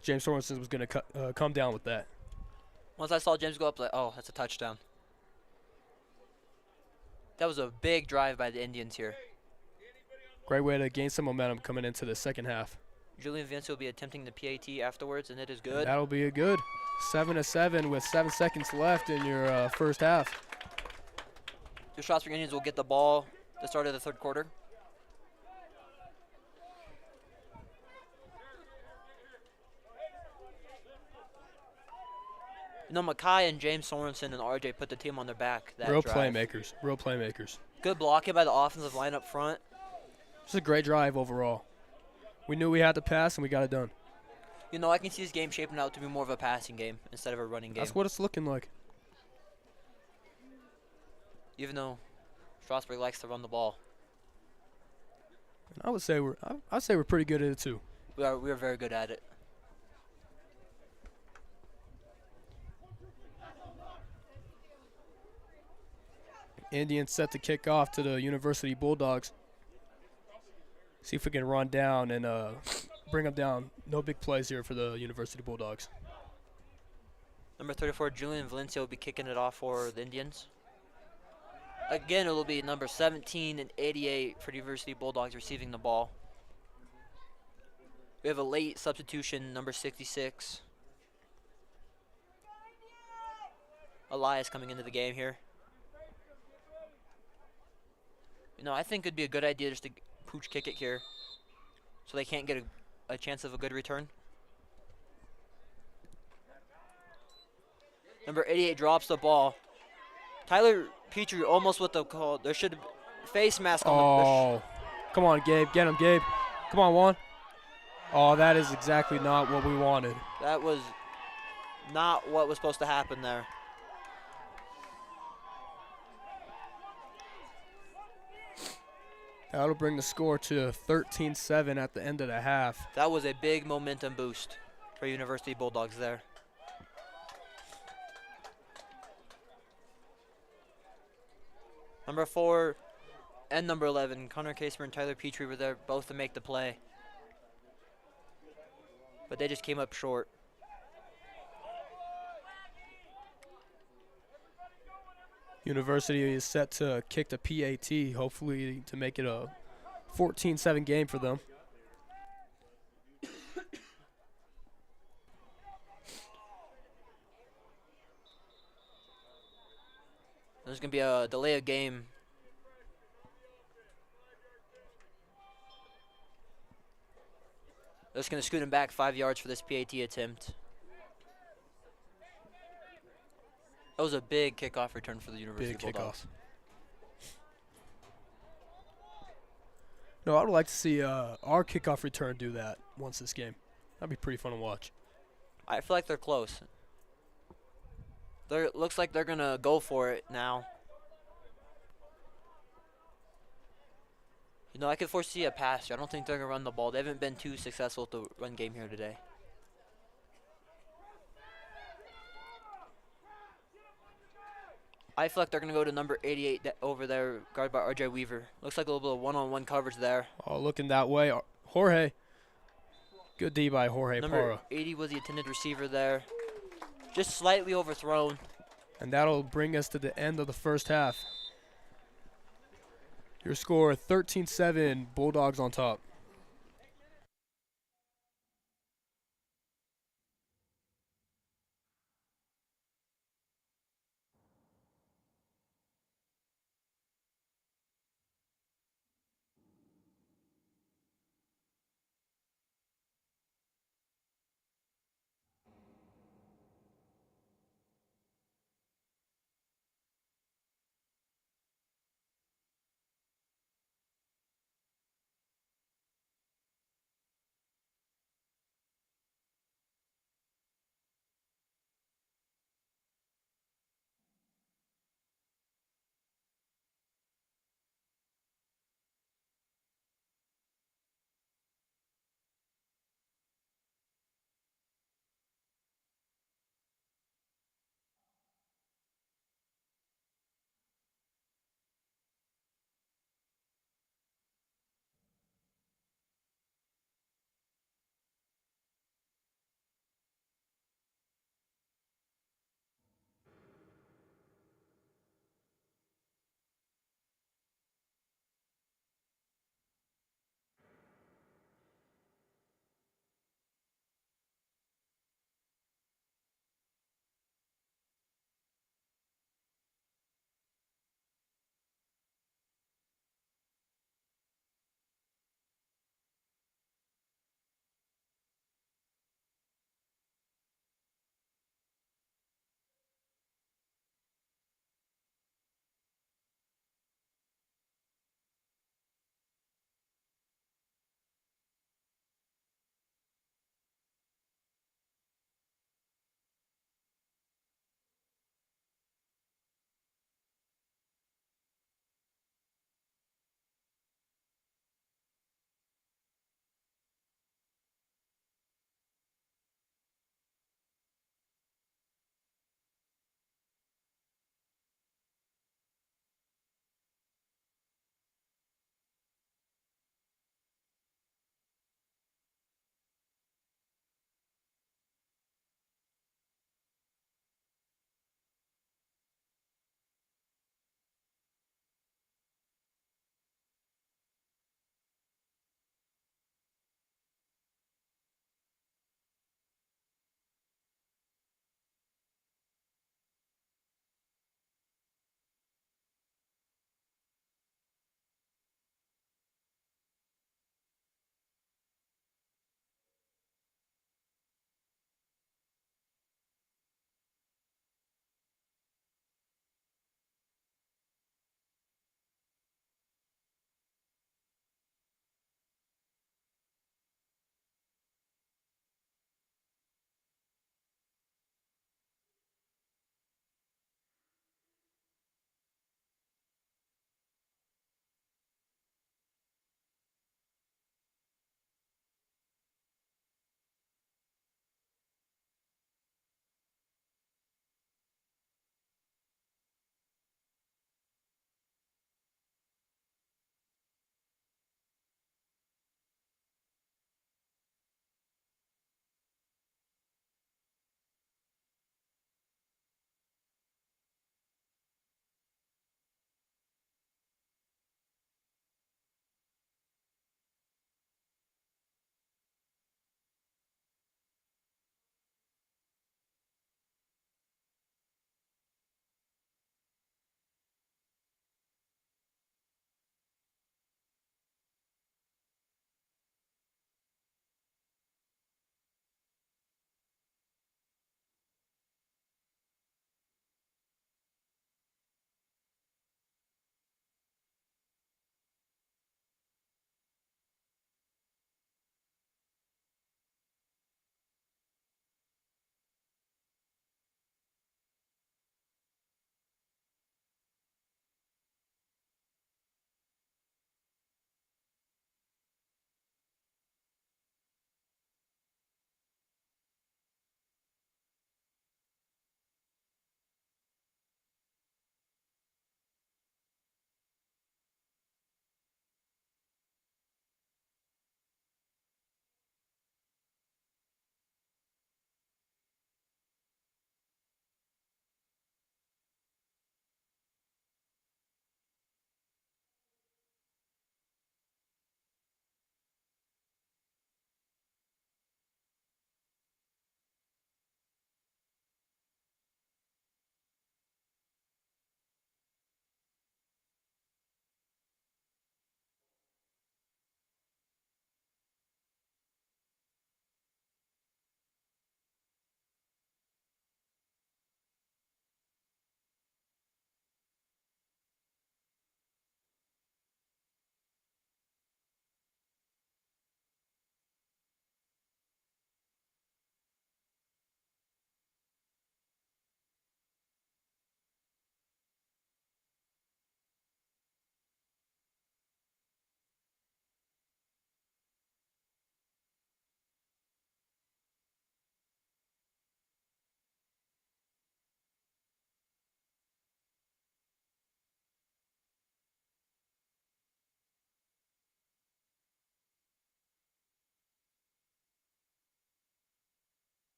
James Sorensen was going to come down with that. Once I saw James go up, like, oh, that's a touchdown. That was a big drive by the Indians here. Great way to gain some momentum coming into the second half. Julian Vince will be attempting the PAT afterwards, and it is And good. that'll be a good 7-7 with 7 seconds left in your first half. The Strasburg Indians will get the ball at the start of the third quarter. You know, Makai and James Sorensen and RJ put the team on their back that Real drive. playmakers. Real playmakers. Good blocking by the offensive line up front. Just a great drive overall. We knew we had to pass, and we got it done. You know, I can see this game shaping out to be more of a passing game instead of a running game. That's what it's looking like. Even though Strasburg likes to run the ball. And I would say we're pretty good at it too. We are very good at it. Indians set to kick off to the University Bulldogs. See if we can run down and bring them down. No big plays here for the University Bulldogs. Number 34, Julian Valencia will be kicking it off for the Indians. Again, it will be number 17 and 88 for the University Bulldogs receiving the ball. We have a late substitution, number 66. Elias coming into the game here. You know, I think it'd be a good idea just to pooch kick it here so they can't get a chance of a good return. Number 88 drops the ball. Tyler Petrie almost with the call. There should have face mask on the. Oh, come on, Gabe. Get him, Gabe. Come on, Juan. Oh, that is exactly not what we wanted. That was not what was supposed to happen there. That'll bring the score to 13-7 at the end of the half. That was a big momentum boost for University Bulldogs there. Number 4 and number 11, Connor Casemer and Tyler Petrie were there both to make the play. But they just came up short. University is set to kick the PAT, hopefully to make it a 14-7 game for them. There's going to be a delay of game. That's going to scoot him back 5 yards for this PAT attempt. That was a big kickoff return for the University Big Bulldogs. kickoff. No, I would like to see our kickoff return do that once this game. That'd be pretty fun to watch. I feel like they're close. Looks like they're going to go for it now. You know, I could foresee a pass here. I don't think they're going to run the ball. They haven't been too successful with the run game here today. I feel like they're going to go to number 88 over there, guarded by RJ Weaver. Looks like a little bit of one-on-one coverage there. Oh, looking that way. Jorge. Good D by Jorge Number Parra. 80 was the intended receiver there. Just slightly overthrown. And that'll bring us to the end of the first half. Your score, 13-7, Bulldogs on top.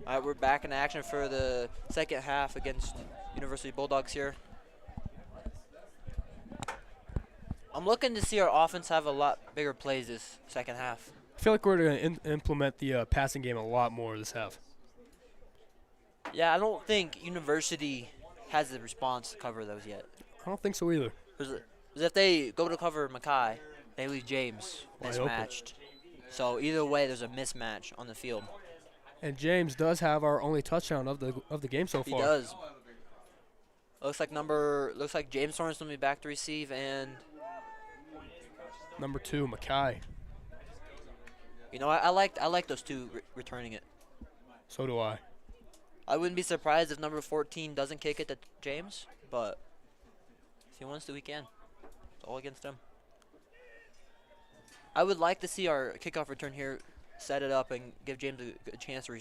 All right, we're back in action for the second half against University Bulldogs here. I'm looking to see our offense have a lot bigger plays this second half. I feel like we're going to implement the passing game a lot more this half. Yeah, I don't think University has the response to cover those yet. I don't think so either. Because if they go to cover Mackay, they leave James Wide open. mismatched. So either way, there's a mismatch on the field. And James does have our only touchdown of the game so far. He does. Looks like James Sorensen will be back to receive, and Number 2, Mackay. you know I like those two returning it. So do I. I wouldn't be surprised if number 14 doesn't kick it to James, but if he wants to, he can. It's all against him. I would like to see our kickoff return here, set it up, and give James a chance to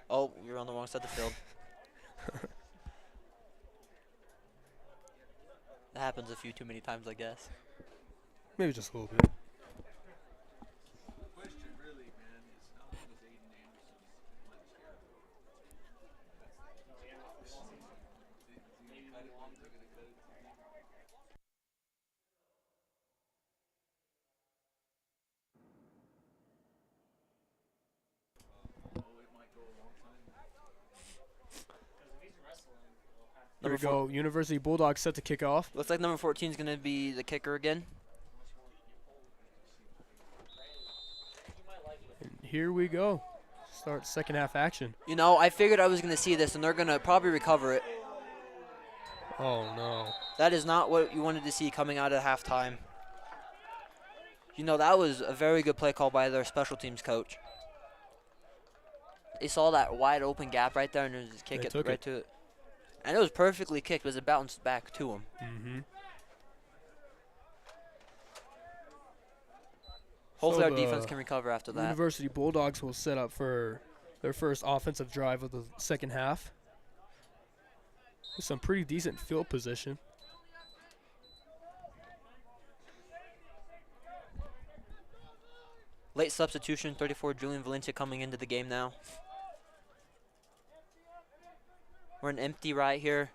Oh, you're on the wrong side of the field. That happens a few too many times, I guess. Maybe just a little bit. Here we go. University Bulldogs set to kick off. Looks like number 14 is going to be the kicker again. And here we go. Start second half action. You know, I figured I was going to see this, and they're going to probably recover it. Oh, no. That is not what you wanted to see coming out of halftime. You know, that was a very good play call by their special teams coach. They saw that wide open gap right there, and they just kick it right to it. And it was perfectly kicked because it bounced back to him. Mm-hmm. Hopefully our defense can recover after that. University Bulldogs will set up for their first offensive drive of the second half. With some pretty decent field position. Late substitution, 34, Julian Valencia coming into the game now. We're an empty right here.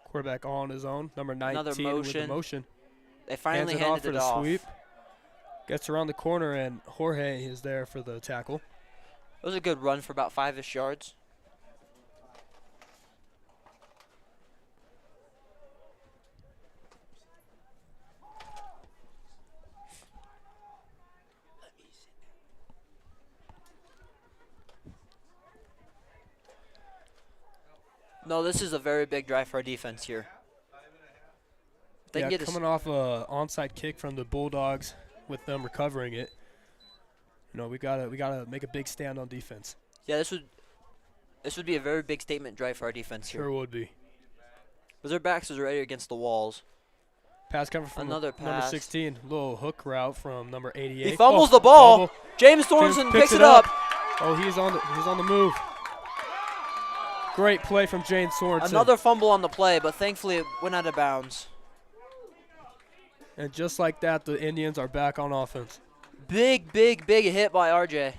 Quarterback all on his own. Number 19 Another with the motion. They finally handed handed it it off for off. the sweep. Gets around the corner, and Jorge is there for the tackle. It was a good run for about 5-ish yards. No, this is a very big drive for our defense here. They Yeah, can get coming off a onside kick from the Bulldogs with them recovering it. You know, we gotta make a big stand on defense. Yeah, this would be a very big statement drive for our defense here. Sure would be. Because their backs is already against the walls. Pass coming from Another number pass. 16. Little hook route from number 88. He fumbles the ball. Fumble. James Sorensen James picks it up. Oh, he's on the move. Great play from James Sorensen. Another fumble on the play, but thankfully it went out of bounds. And just like that, the Indians are back on offense. Big hit by RJ.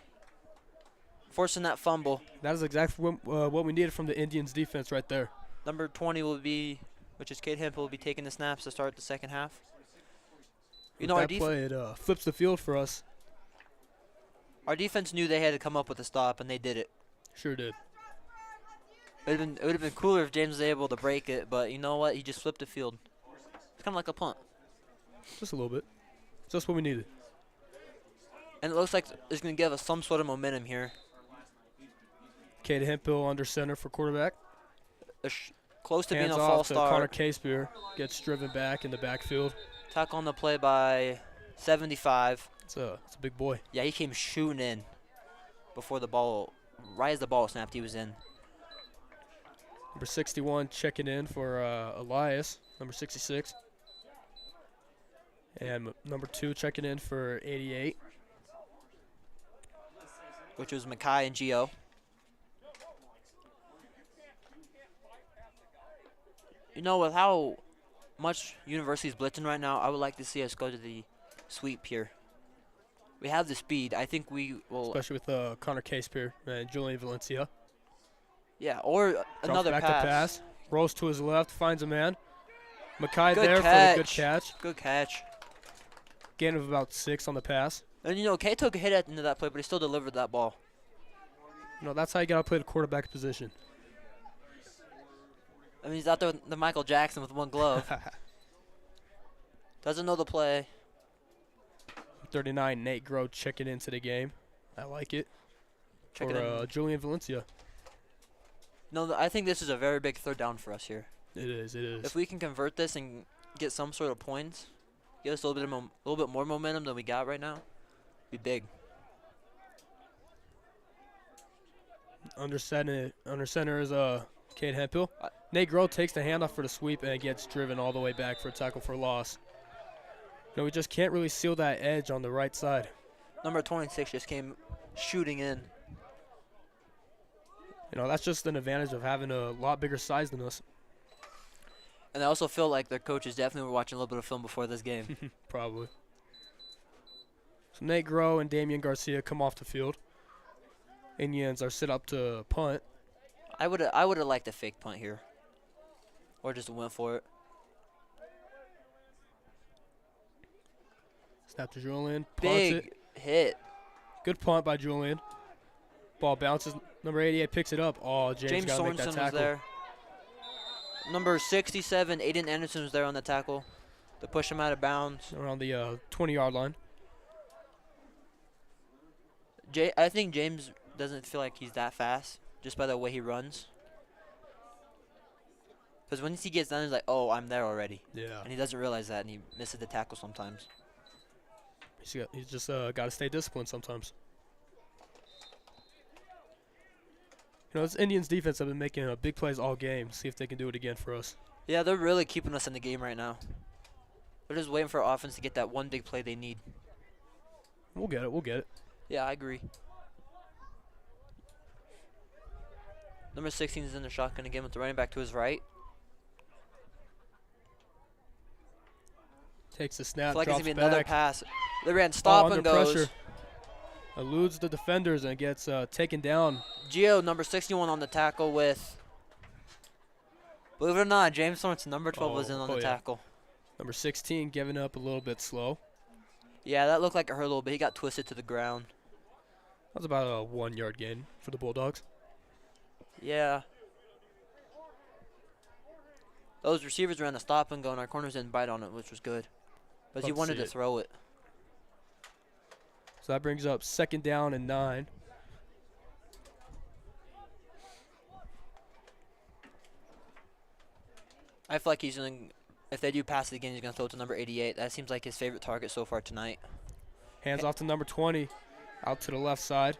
Forcing that fumble. That is exactly what we needed from the Indians defense right there. Number 20 will be, which is Cade Hempel, will be taking the snaps to start the second half. You know, With that play, it flips the field for us. Our defense knew they had to come up with a stop, and they did it. Sure did. It would have been cooler if James was able to break it, but you know what? He just flipped the field. It's kind of like a punt. Just a little bit. Just what we needed. And it looks like it's going to give us some sort of momentum here. Cade Hempel under center for quarterback. Close to Hands being a off false to start. Connor Casebeer. Gets driven back in the backfield. Tackle on the play by 75. It's a big boy. Yeah, he came shooting in before the ball, right as the ball snapped, he was in. Number 61 checking in for Elias. Number 66. And number 2 checking in for 88. Which was Mackay and Gio. You know, with how much University's blitzing right now, I would like to see us go to the sweep here. We have the speed. I think we will. Especially with Connor Casper and Julian Valencia. Yeah, or Drops another back pass. to pass. Rolls to his left, finds a man. Mackay Good there for the good catch. catch. Good catch. Gain of about 6 on the pass. And you know, Kay took a hit at the end of that play, but he still delivered that ball. You know, that's how you got to play the quarterback position. I mean, he's out there with the Michael Jackson with one glove. Doesn't know the play. 39, Nate Groh checking into the game. I like it. Checking for in. Julian Valencia. No, I think this is a very big third down for us here. It is, it is. If we can convert this and get some sort of points, give us a little bit more momentum than we got right now, be big. Under center is Cade Hemphill. Nate Groh takes the handoff for the sweep and gets driven all the way back for a tackle for loss. No, we just can't really seal that edge on the right side. Number 26 just came shooting in. You know, that's just an advantage of having a lot bigger size than us. And I also feel like their coaches definitely were watching a little bit of film before this game. Probably. So Nate Groh and Damian Garcia come off the field. Indians are set up to punt. I would have liked a fake punt here, or just went for it. Snap to Julian. Punts Big it. hit. Good punt by Julian. Ball bounces. Number 88 picks it up. Oh, James got to make that Sorensen was tackle. there. Number 67, Aiden Anderson was there on the tackle to push him out of bounds. Around the 20-yard line. I think James doesn't feel like he's that fast just by the way he runs. Because once he gets done, he's like, oh, I'm there already. Yeah. And he doesn't realize that, and he misses the tackle sometimes. He's just got to stay disciplined sometimes. You know, this Indians defense have been making big plays all game. See if they can do it again for us. Yeah, they're really keeping us in the game right now. They're just waiting for our offense to get that one big play they need. We'll get it. We'll get it. Yeah, I agree. Number 16 is in the shotgun again with the running back to his right. Takes the snap, I feel like it's drops going to be another back. pass. They ran stop under and goes. pressure. Eludes the defenders and gets taken down. Gio, number 61 on the tackle with, believe it or not, James Sorensen, number 12 was in on the yeah. tackle. Number 16 giving up a little bit slow. Yeah, that looked like it hurt a little bit. He got twisted to the ground. That was about a 1-yard gain for the Bulldogs. Yeah. Those receivers ran a stop and go, and our corners didn't bite on it, which was good. Because he Love to wanted see to it. throw it. So that brings up 2nd down and 9. I feel like he's going to, if they do pass it again, he's going to throw it to number 88. That seems like his favorite target so far tonight. Hands off to number 20. Out to the left side.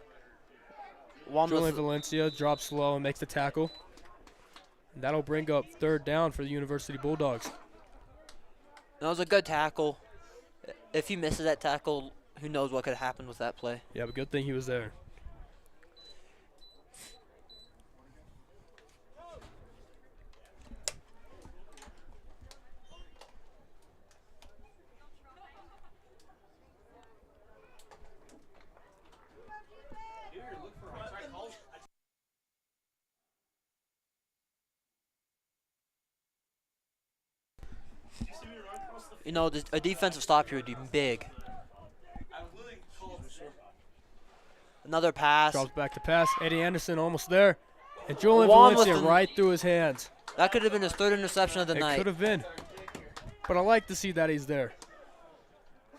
Julian Julian Valencia drops low and makes the tackle. And that'll bring up 3rd down for the University Bulldogs. That was a good tackle. If he misses that tackle, who knows what could happen with that play. Yeah, but good thing he was there. You know, a defensive stop here would be big. Another pass. Drops back to pass. Eddie Anderson almost there. And Julian Juan with Valencia the- right through his hands. That could have been his 3rd interception of the It night. could have been. But I like to see that he's there.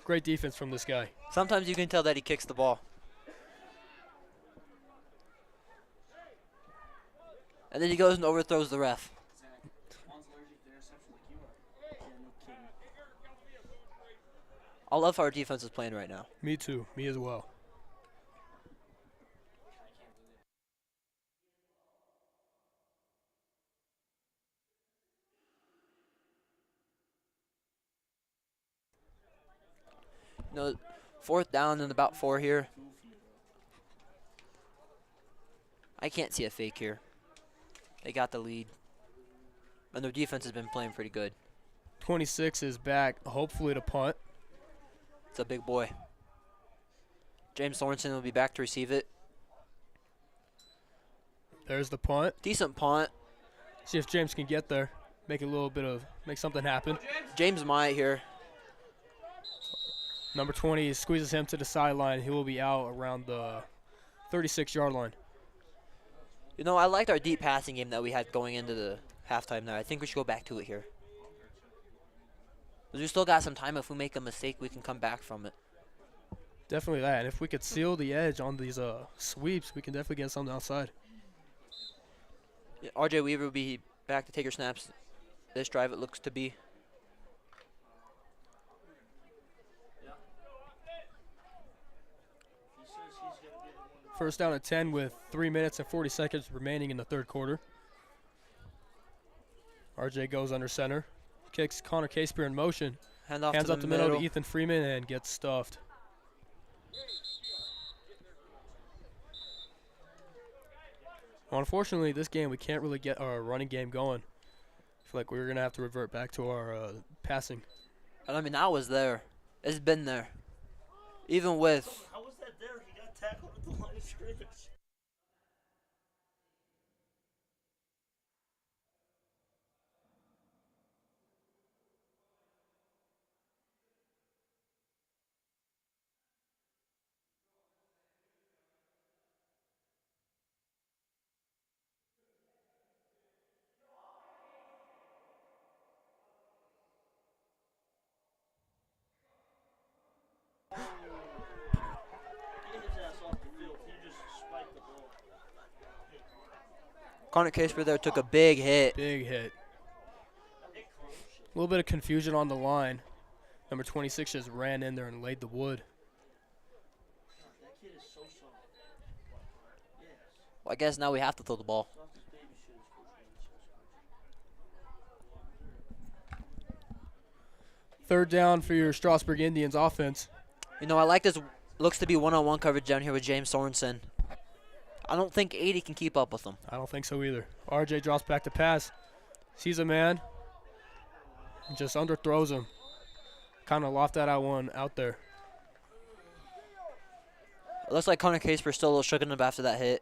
Great defense from this guy. Sometimes you can tell that he kicks the ball. And then he goes and overthrows the ref. I love how our defense is playing right now. Me too. Me as well. You know, 4th down and about 4 here. I can't see a fake here. They got the lead. And their defense has been playing pretty good. 26 is back, hopefully to punt. It's a big boy. James Sorensen will be back to receive it. There's the punt. Decent punt. See if James can get there. Make something happen. James might here. Number 20 squeezes him to the sideline. He will be out around the 36-yard line. You know, I liked our deep passing game that we had going into the halftime there. I think we should go back to it here. 'Cause we still got some time. If we make a mistake, we can come back from it. Definitely that. And if we could seal the edge on these sweeps, we can definitely get something outside. Yeah, RJ Weaver will be back to take her snaps. This drive it looks to be. First down at 10 with 3 minutes and 40 seconds remaining in the third quarter. RJ goes under center. Kicks Connor Casper in motion. Hands up to the middle to Ethan Freeman and gets stuffed. Well, unfortunately, this game we can't really get our running game going. I feel like we're going to have to revert back to our passing. And I mean, that was there. It's been there. Even with. How was that there? He got tackled at the line of scrimmage. Connor Casper there took a big hit. Big hit. A little bit of confusion on the line. Number 26 just ran in there and laid the wood. Well, I guess now we have to throw the ball. Third down for your Strasburg Indians offense. You know, I like this. Looks to be one-on-one coverage down here with James Sorensen. I don't think 80 can keep up with him. I don't think so either. RJ drops back to pass. Sees a man. And just underthrows him. Kind of loft that one out there. It looks like Connor Casper still a little shooken up after that hit.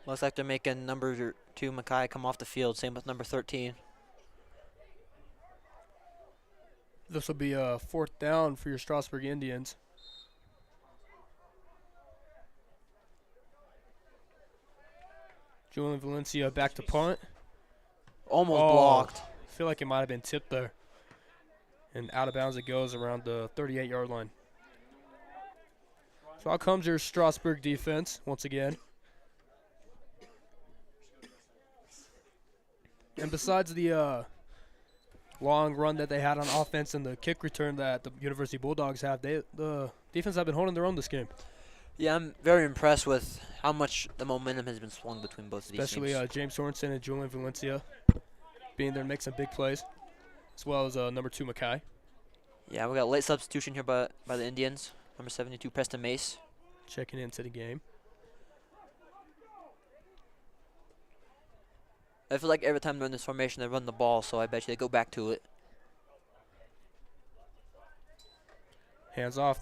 Looks like they're making number 2 Mackay come off the field. Same with number 13. This will be a fourth down for your Strasburg Indians. Julian Valencia back to punt. Almost blocked. I feel like it might have been tipped there. And out of bounds it goes around the 38-yard line. So out comes your Strasburg defense once again. And besides the long run that they had on offense and the kick return that the University Bulldogs have, the defense have been holding their own this game. Yeah, I'm very impressed with how much the momentum has been swung between both of these Especially teams. James Sorensen and Julian Valencia being there to make some big plays, as well as number 2 Mackay. Yeah, we got late substitution here by the Indians. Number 72, Preston Mace. Checking into the game. I feel like every time they're in this formation, they run the ball, so I bet you they go back to it. Hands off,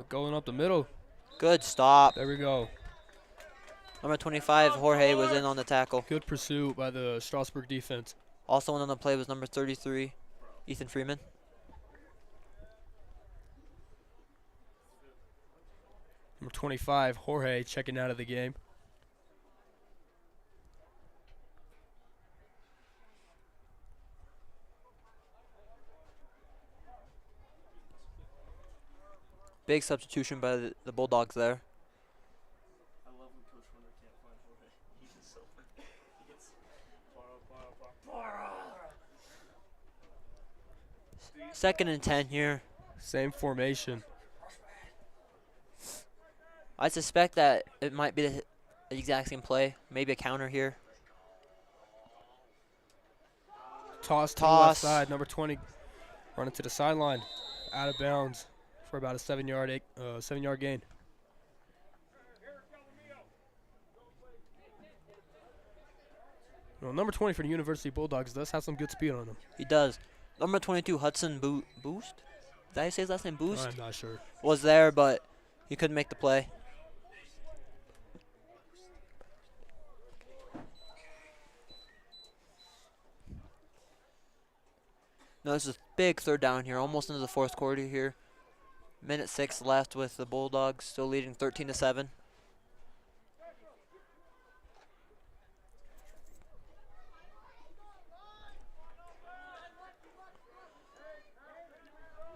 going up the middle. Good stop. There we go. Number 25, Jorge, was in on the tackle. Good pursuit by the Strasburg defense. Also in on the play was number 33, Ethan Freeman. Number 25, Jorge, checking out of the game. Big substitution by the Bulldogs there. I love when Coach Runner can't find Jorge. He's just so funny. He gets Second and 10 here. Same formation. I suspect that it might be the exact same play. Maybe a counter here. Toss to the left Toss. side. Number 20 running to the sideline. Out of bounds for about a 7-yard gain. Well, number 20 for the University Bulldogs does have some good speed on him. He does. Number 22, Hudson Boost. Is that how you say his last name? Boost? I'm not sure. Was there, but he couldn't make the play. No, this is a big third down here, almost into the fourth quarter here. Minute 6 left with the Bulldogs still leading 13-7.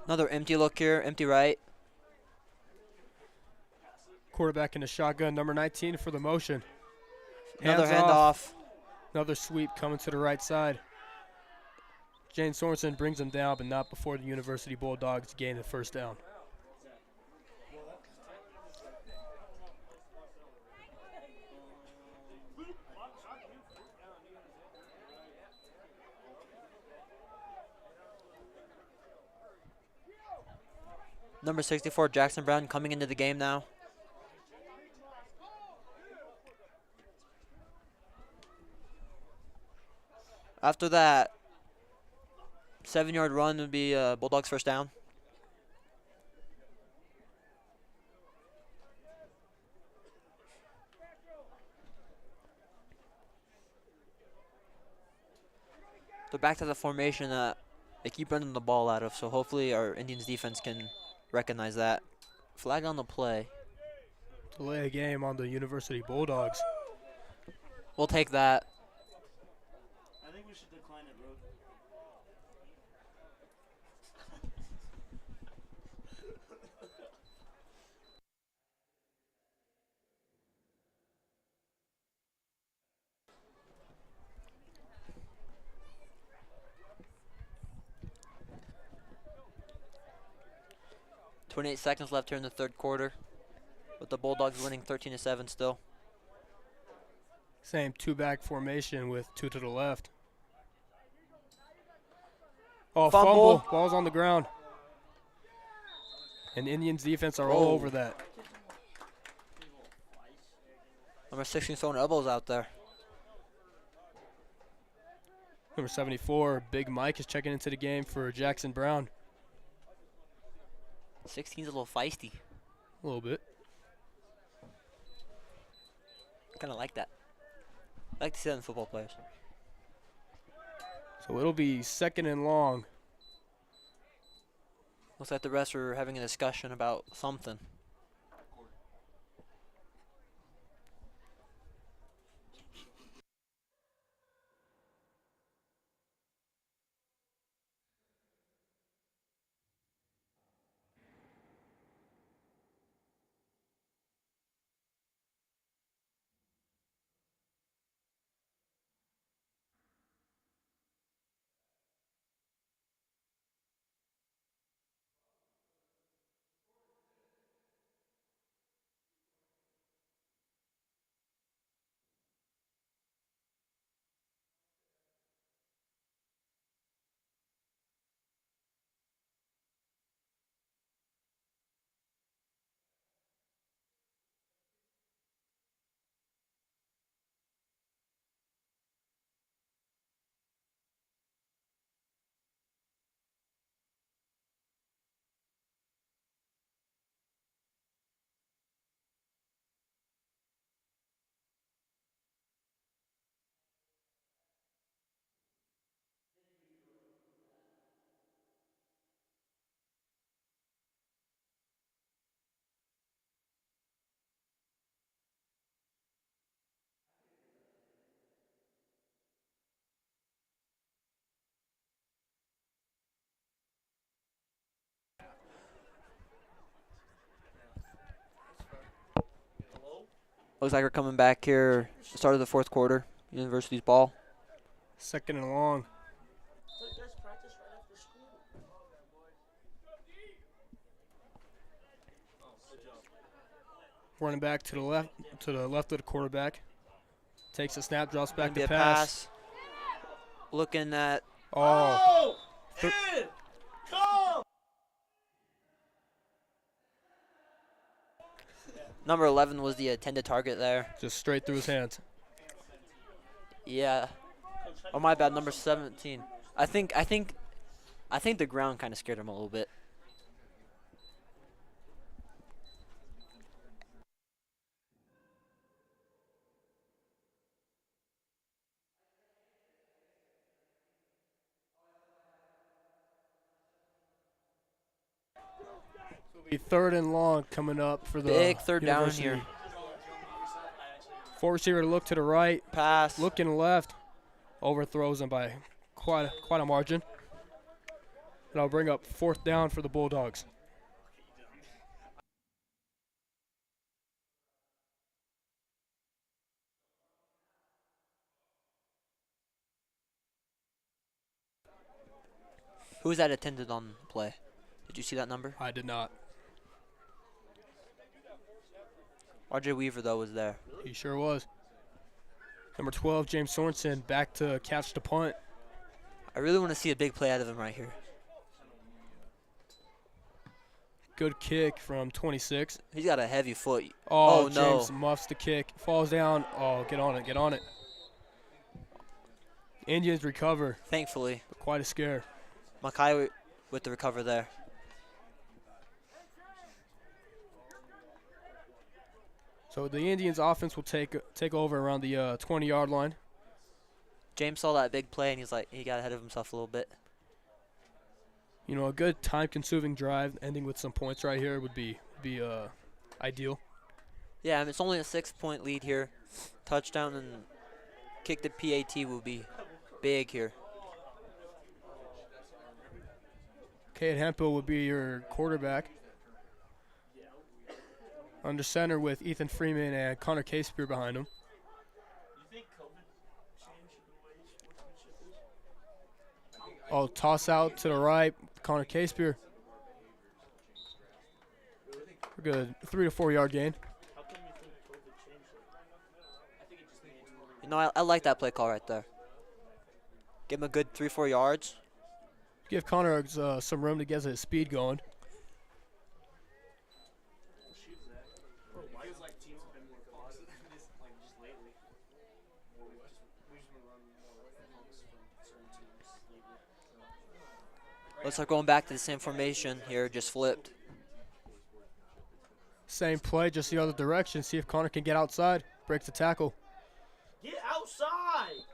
Another empty look here, empty right. Quarterback in the shotgun, number 19 for the motion. Another Hands handoff. Another sweep coming to the right side. James Sorensen brings him down, but not before the University Bulldogs gain the first down. Number 64, Jackson Brown, coming into the game now. After that, 7-yard run would be Bulldogs first down. They're back to the formation that they keep running the ball out of, so hopefully our Indians defense can recognize that. Flag on the play. Delay a game on the University Bulldogs. We'll take that. I think we should decline it, bro. 28 seconds left here in the third quarter, with the Bulldogs winning 13-7 still. Same two-back formation with two to the left. Oh, fumble. Ball's on the ground. And Indians defense are all over that. Number 16 throwing elbows out there. Number 74, Big Mike is checking into the game for Jackson Brown. 16's a little feisty. A little bit. Kind of like that. I like to see that in football players. So it'll be second and long. Looks like the rest are having a discussion about something. Looks like we're coming back here. Start of the fourth quarter. University's ball. Second and long. Look, there's practice right after school. Running back to the left of the quarterback. Takes a snap, drops back Gonna to be a pass. Looking at Oh, number 11 was the intended target there. just straight through his hands. Yeah. Oh my bad, number 17. I think the ground kind of scared him a little bit. It'll be 3rd and long coming up for the Big third down University. here. 4 receiver to look to the right, Pass. looking left, overthrows him by quite a margin. And I'll bring up 4th down for the Bulldogs. Who was that attended on the play? Did you see that number? I did not. RJ Weaver though was there. He sure was. Number 12, James Sorensen, back to catch the punt. I really want to see a big play out of him right here. Good kick from 26. He's got a heavy foot. Oh, Oh, no. James muffs the kick. Falls down. Oh, get on it, get on it. Indians recover, Thankfully, but quite a scare. Makai with the recover there. So the Indians offense will take over around the 20-yard line. James saw that big play and he got ahead of himself a little bit. You know, a good time-consuming drive ending with some points right here would be ideal. Yeah, and it's only a 6-point lead here. Touchdown and kick the PAT will be big here. Cade Hempel would be your quarterback. Under center with Ethan Freeman and Connor Caspear behind him. Oh, toss out to the right, Connor Caspear. We're good. 3 to 4 yard gain. You know, I like that play call right there. Give him a good 3-4 yards. Give Connor some room to get his speed going. Looks like going back to the same formation here, just flipped. Same play, just the other direction. See if Connor can get outside. Breaks the tackle. Get outside!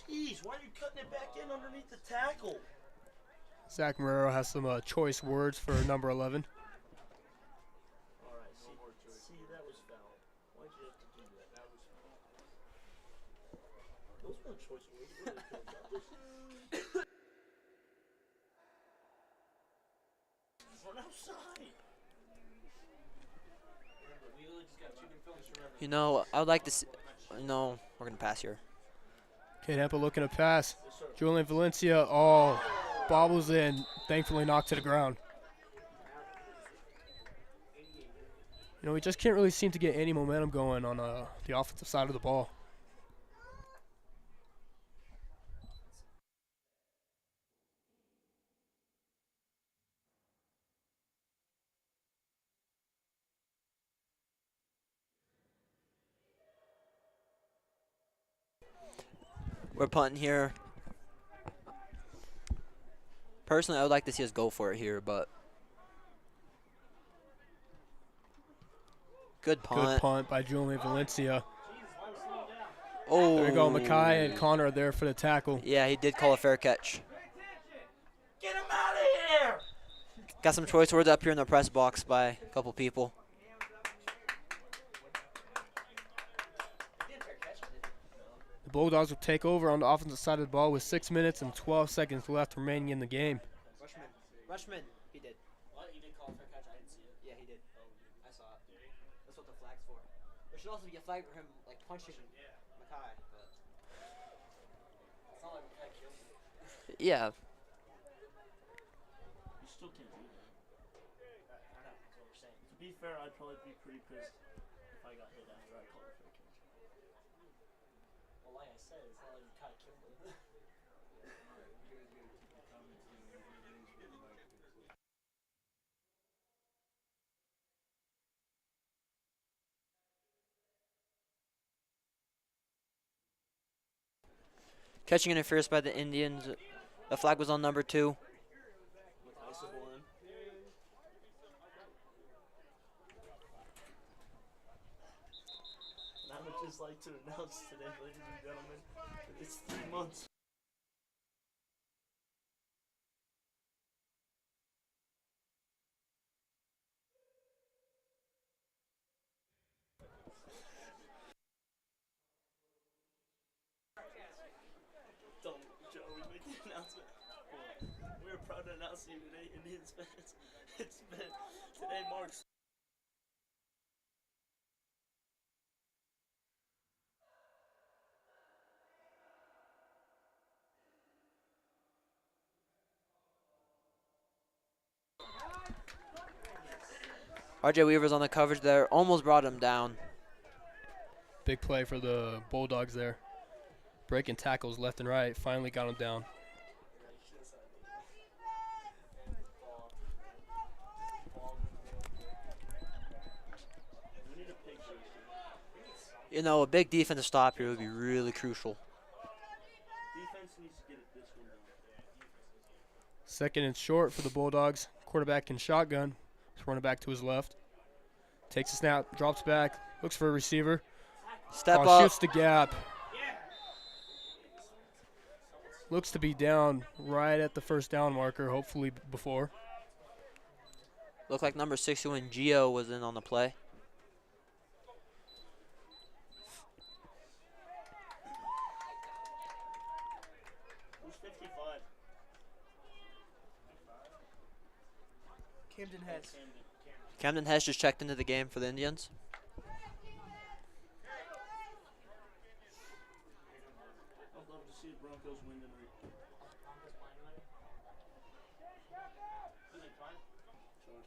Jeez, why are you cutting it back in underneath the tackle? Zach Marrero has some choice words for number 11. All right, see, that was foul. Why'd you have to do that? That was foul. Those weren't choice words. What are they called? Run outside. You know, I would like to see. No, we're going to pass here. Cade Hempel looking to pass. Julian Valencia, bobbles in. Thankfully knocked to the ground. You know, we just can't really seem to get any momentum going on the offensive side of the ball. We're punting here. Personally, I would like to see us go for it here, but good punt. Good punt by Julian Valencia. Oh, There we go. Makai and Connor are there for the tackle. Yeah, he did call a fair catch. Get him out of here! Got some choice words up here in the press box by a couple people. The Bulldogs will take over on the offensive side of the ball with 6 minutes and 12 seconds left remaining in the game. Rushman, he did. What? He did call for a catch? I didn't see it. Yeah, he did. I saw it. That's what the flag's for. There should also be a flag for him, like, punching Makai. But It's not like Makai killed him. yeah. You still can't do that. fair, I'd probably be pretty pissed if I got hit after I called a fair catch. Well, like I said, it's not like you kind of killed him. Catching interference by the Indians. The flag was on number 2. With Icicle in. And I would just like to announce today, ladies and gentlemen, that it's 3 months. Don't, Joe, we make the announcement. We're proud to announce to you today, Indians fans. It's been, today marks RJ Weaver's on the coverage there. Almost brought him down. Big play for the Bulldogs there. Breaking tackles left and right. Finally got him down. You know, a big defensive stop here would be really crucial. defense needs to get it this one down. Second and short for the Bulldogs. Quarterback in shotgun. He's running back to his left. Takes a snap, drops back, looks for a receiver. Step up. Shoots the gap. Looks to be down right at the first down marker, hopefully before. Looked like number 61, Gio, was in on the play. Who's 55? Camden Hess. Camden Hess just checked into the game for the Indians. I'd love to see the Broncos win tonight.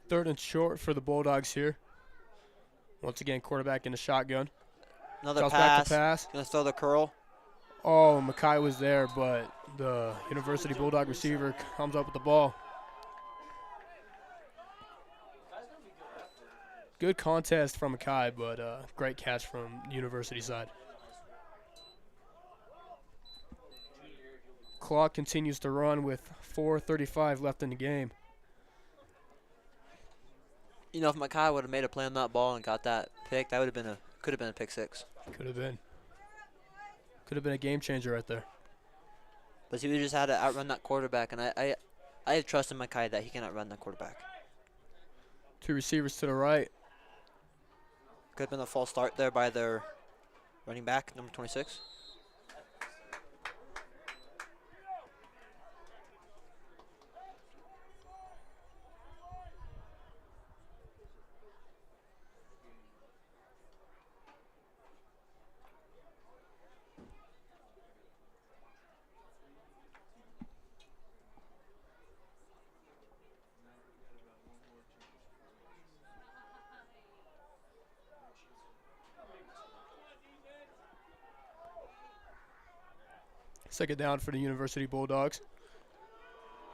Third and short for the Bulldogs here. Once again, quarterback in the shotgun. Another Drops back pass. to pass. Gonna throw the curl. Oh, Mackay was there, but the University Bulldog receiver comes up with the ball. Good contest from Mackay, but great catch from University side. Clock continues to run with 4:35 left in the game. You know, if Mackay would have made a play on that ball and got that pick, that could have been a pick 6. Could have been. Could have been a game changer right there. But he just had to outrun that quarterback, and I have trust in Mackay that he can outrun that quarterback. Two receivers to the right. Could have been a false start there by their running back, number 26. Second down for the University Bulldogs.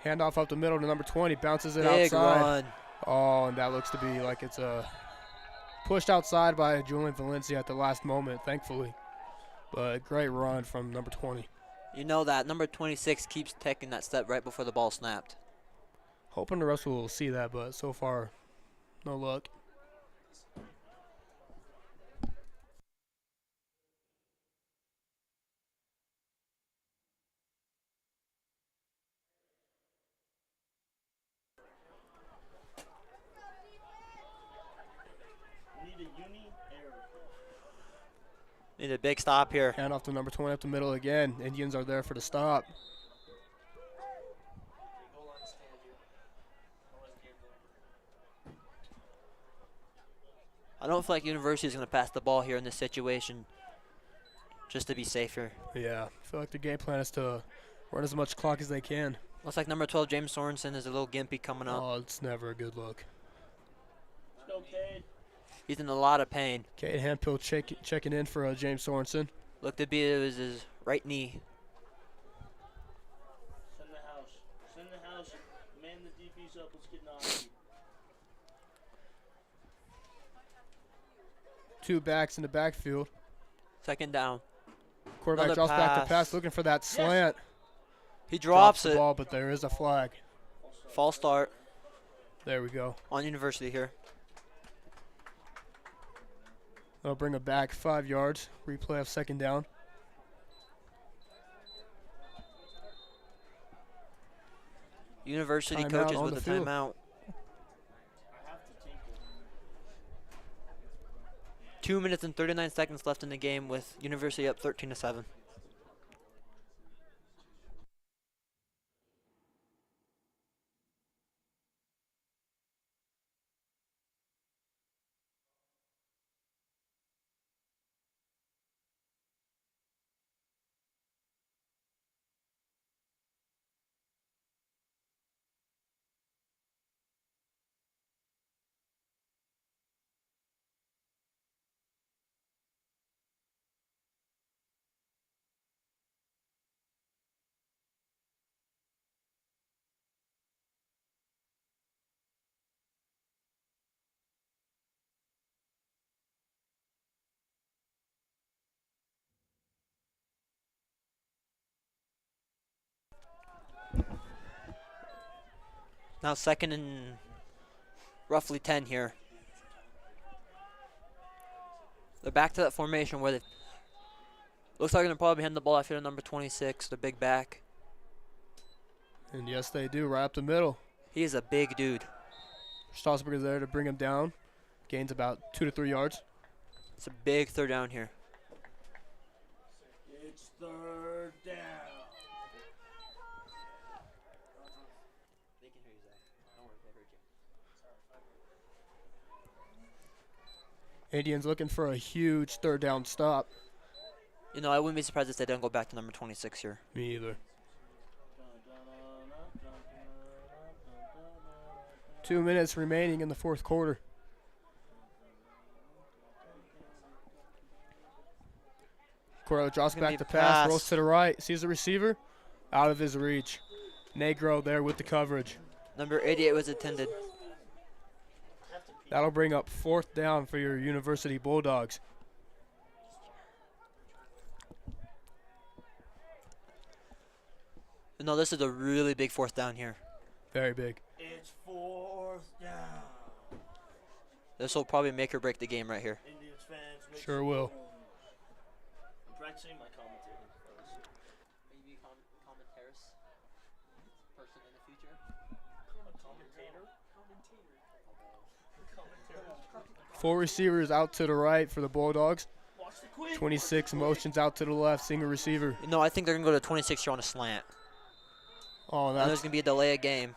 Handoff up the middle to number 20. Bounces it Big outside. run. Oh, and that looks to be like it's pushed outside by Julian Valencia at the last moment, thankfully. But great run from number 20. You know that number 26 keeps taking that step right before the ball snapped. Hoping the rest will see that, but so far, no luck. Need a uni error. Need a big stop here. Hand off to number 20 up the middle again. Indians are there for the stop. I don't feel like University is going to pass the ball here in this situation just to be safer. Yeah, I feel like the game plan is to run as much clock as they can. Looks like number 12, James Sorensen, is a little gimpy coming up. Oh, it's never a good look. Let's go, Cade. He's in a lot of pain. Cade Hempill checking in for James Sorensen. Looked to be it was his right knee. Send the house. Send the house. Man the DBs up. Let's get naughty. 2 backs in the backfield. Second down. Quarterback Another drops back to pass. pass, looking for that slant. He drops the it. ball, but there is a flag. False start There we go. on University here. They'll bring it back 5 yards. Replay of second down. University Timeout coaches on with the a field. timeout. I have to take it. 2 minutes and 39 seconds left in the game with University up 13-7. Now second and roughly 10 here. They're back to that formation where they looks like they're gonna probably hand the ball off here to number 26, the big back. And yes, they do, right up the middle. He is a big dude. Strasburg is there to bring him down. Gains about 2 to 3 yards. It's a big third down here. It's third down. They can hear you, Zach. Don't worry, they heard you. Indians looking for a huge third down stop. You know, I wouldn't be surprised if they don't go back to number 26 here. Me either. 2 minutes remaining in the fourth quarter. Cordell drops gonna back be to a pass, pass. rolls to the right, sees the receiver, out of his reach. Negro there with the coverage. Number 88 was intended. That'll bring up fourth down for your University Bulldogs. No, this is a really big fourth down here. Very big. It's fourth down. This will probably make or break the game right here. Indians fans, make Sure some will. noise. I'm practicing my commentating. Maybe commentaries person in the future. A commentator? Commentator. 4 receivers out to the right for the Bulldogs. Watch the quick. 26 motions out to the left, single receiver. No, I think they're going to go to 26 here on a slant. Oh, Now there's that's going to be a delay of game.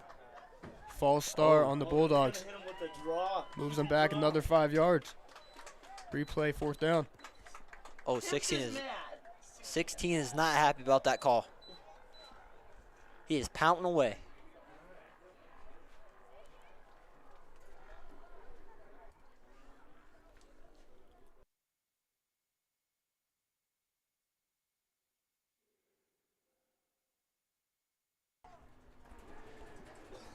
false start on the Bulldogs. Hit him with a draw. Moves them back another 5 yards. Replay, fourth down. Oh, 16 is not happy about that call. He is pouting away.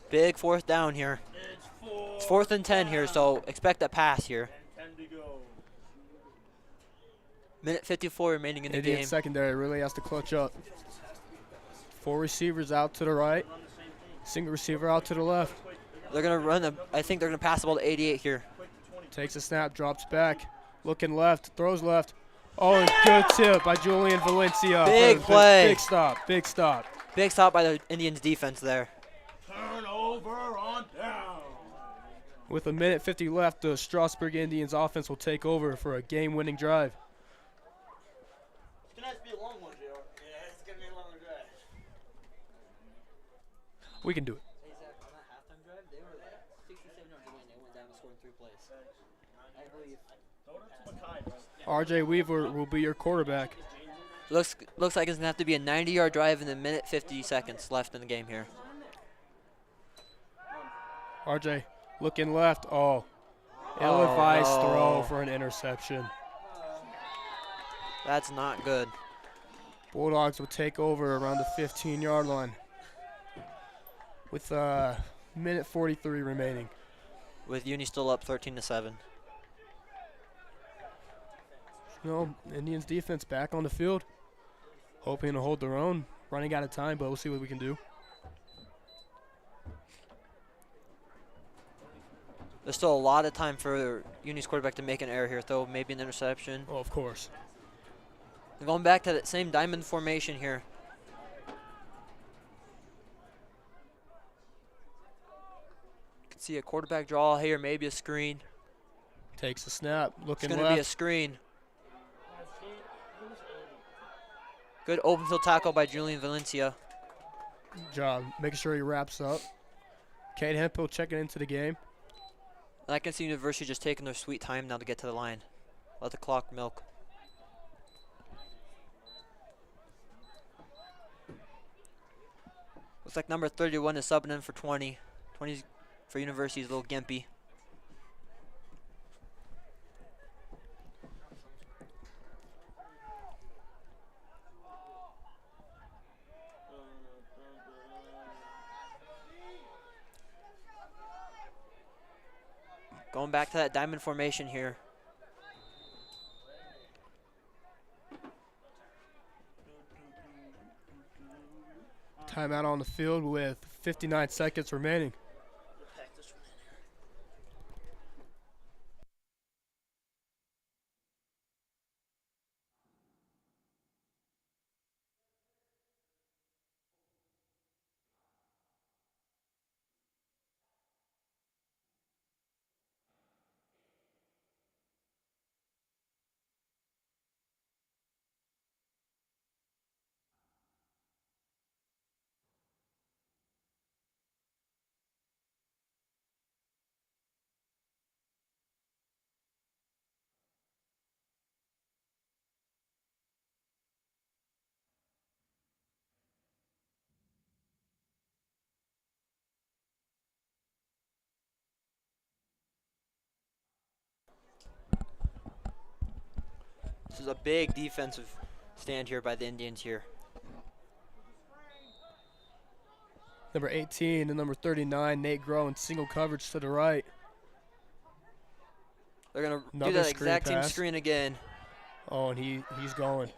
Big fourth down here. It's fourth and 10 here, so expect a pass here. And 10 to go. Minute 54 remaining in the Indian game. secondary really has to clutch up. 4 receivers out to the right. Run the same thing. Single receiver out to the left. They're going to run, I think they're going to pass the ball to 88 here. Quick to 20. Takes a snap, drops back. Looking left, throws left. Oh, and good tip by Julian Valencia. Big play. Big stop, big stop. Big stop by the Indians defense there. Turnover on down. With a minute 50 left, the Strasburg Indians offense will take over for a game-winning drive. It's going to have to be a long one, JR. Yeah, it's going to be a long drive. We can do it. Hey, Zach, on that halftime drive, they were like 67 yards away and they went down and scored 3 plays. I believe. RJ Weaver will be your quarterback. Looks like it's going to have to be a 90-yard drive in the minute 50 seconds left in the game here. RJ looking left. Oh, Ill-advised throw no. for an interception. That's not good. Bulldogs will take over around the 15-yard line with minute 43 remaining. With Uni still up 13-7. Indians defense back on the field, hoping to hold their own. Running out of time, but we'll see what we can do. There's still a lot of time for Uni's quarterback to make an error here, though. Maybe an interception. Oh, of course. And going back to that same diamond formation here. You can see a quarterback draw here, maybe a screen. Takes the snap, It's looking going to be a left. screen. Good open field tackle by Julian Valencia. Good job, making sure he wraps up. Cade Hemphill checking into the game. And I can see University just taking their sweet time now to get to the line. Let the clock milk. Looks like number 31 is subbing in for 20. 20 for University is a little gimpy. Going back to that diamond formation here. Timeout on the field with 59 seconds remaining. This is a big defensive stand here by the Indians here. Number 18 and number 39, Nate Groh in single coverage to the right. They're going to do Another that screen exact same pass. screen again. Oh, and he's going.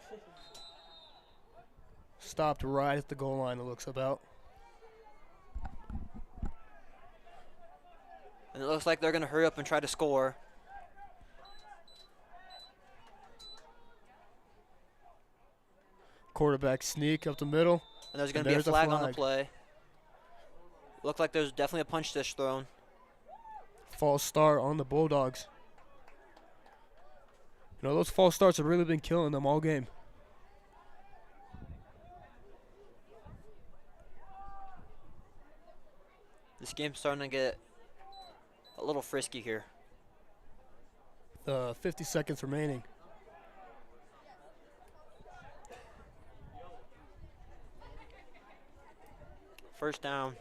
Stopped right at the goal line, it looks about. And it looks like they're going to hurry up and try to score. Quarterback sneak up the middle. And there's going to be a there's a flag on the flag. play. Looked like there's definitely a punch dish thrown. False start on the Bulldogs. You know, those false starts have really been killing them all game. This game's starting to get a little frisky here. 50 seconds remaining. First down.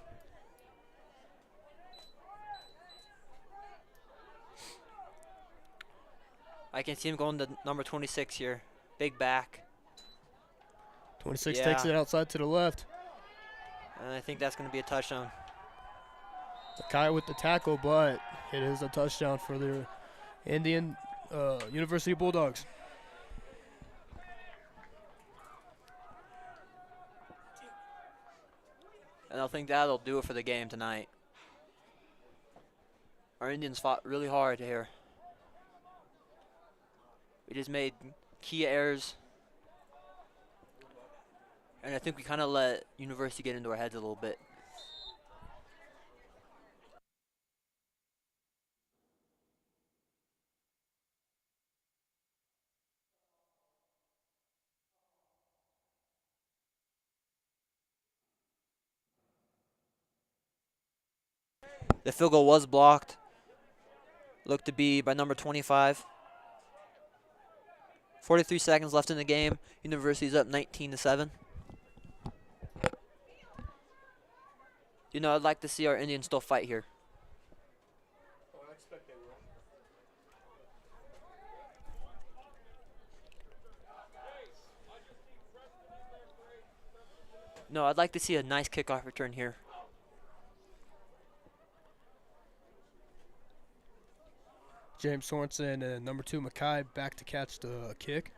I can see him going to number 26 here. Big back. 26 Yeah. takes it outside to the left. And I think that's going to be a touchdown. The guy with the tackle, but it is a touchdown for the Indian University Bulldogs. And I think that'll do it for the game tonight. Our Indians fought really hard here. We just made key errors. And I think we kind of let University get into our heads a little bit. The field goal was blocked. Looked to be by number 25. 43 seconds left in the game. University's up 19-7. You know, I'd like to see our Indians still fight here. I expect they will. No, I'd like to see a nice kickoff return here. James Sorensen and number 2 Mackay back to catch the kick.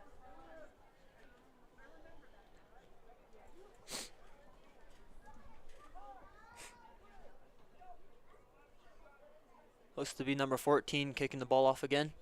Looks to be number 14 kicking the ball off again.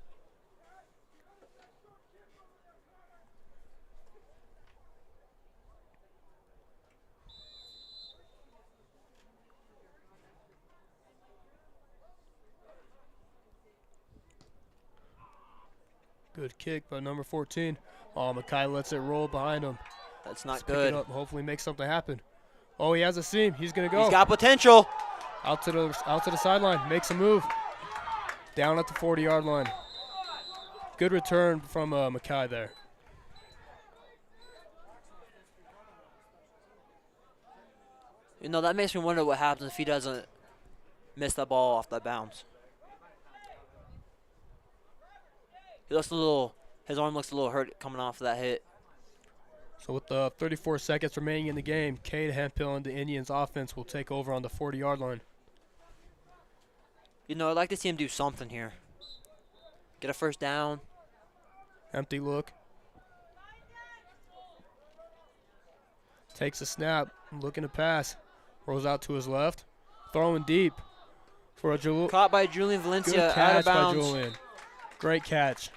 Good kick by number 14. Oh, Mackay lets it roll behind him. That's not Let's pick good. it up and hopefully make something happen. Oh, he has a seam. He's gonna go He's got potential. out to the sideline. Makes a move. Down at the 40-yard line. Good return from Mackay there. You know, that makes me wonder what happens if he doesn't miss that ball off that bounce. He looks a little, his arm looks a little hurt coming off of that hit. So with the 34 seconds remaining in the game, Cade Hempill and the Indians offense will take over on the 40-yard line. You know, I'd like to see him do something here. Get a first down. Empty look. Takes a snap, looking to pass. Rolls out to his left. Throwing deep for a Caught by Julian Valencia, good out of catch by bounds. Julian. Great catch.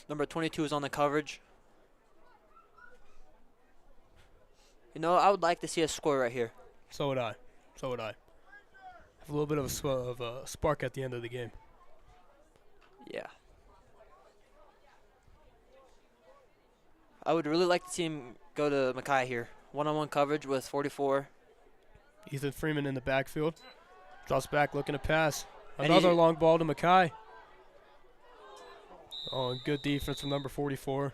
Number 22 is on the coverage. You know, I would like to see a score right here. So would I. So would I. Have a little bit of a spark at the end of the game. Yeah. I would really like to see him go to Mackay here. One-on-one coverage with 44. Ethan Freeman in the backfield. Drops back looking to pass. And Another he- long ball to Mackay. Oh, and good defense from number 44.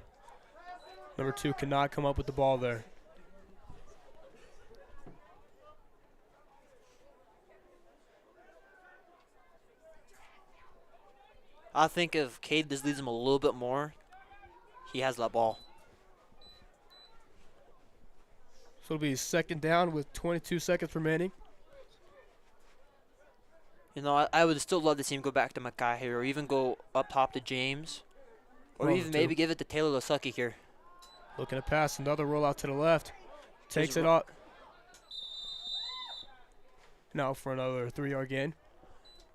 Number 2 cannot come up with the ball there. I think if Cade just leads him a little bit more, he has that ball. So it'll be second down with 22 seconds remaining. You know, I would still love to see him go back to Mackay here, or even go up top to James, or One of even the maybe two. give it to Taylor Lasaki here. Looking to pass. Another rollout to the left. Takes Here's it off. Now for another 3-yard gain.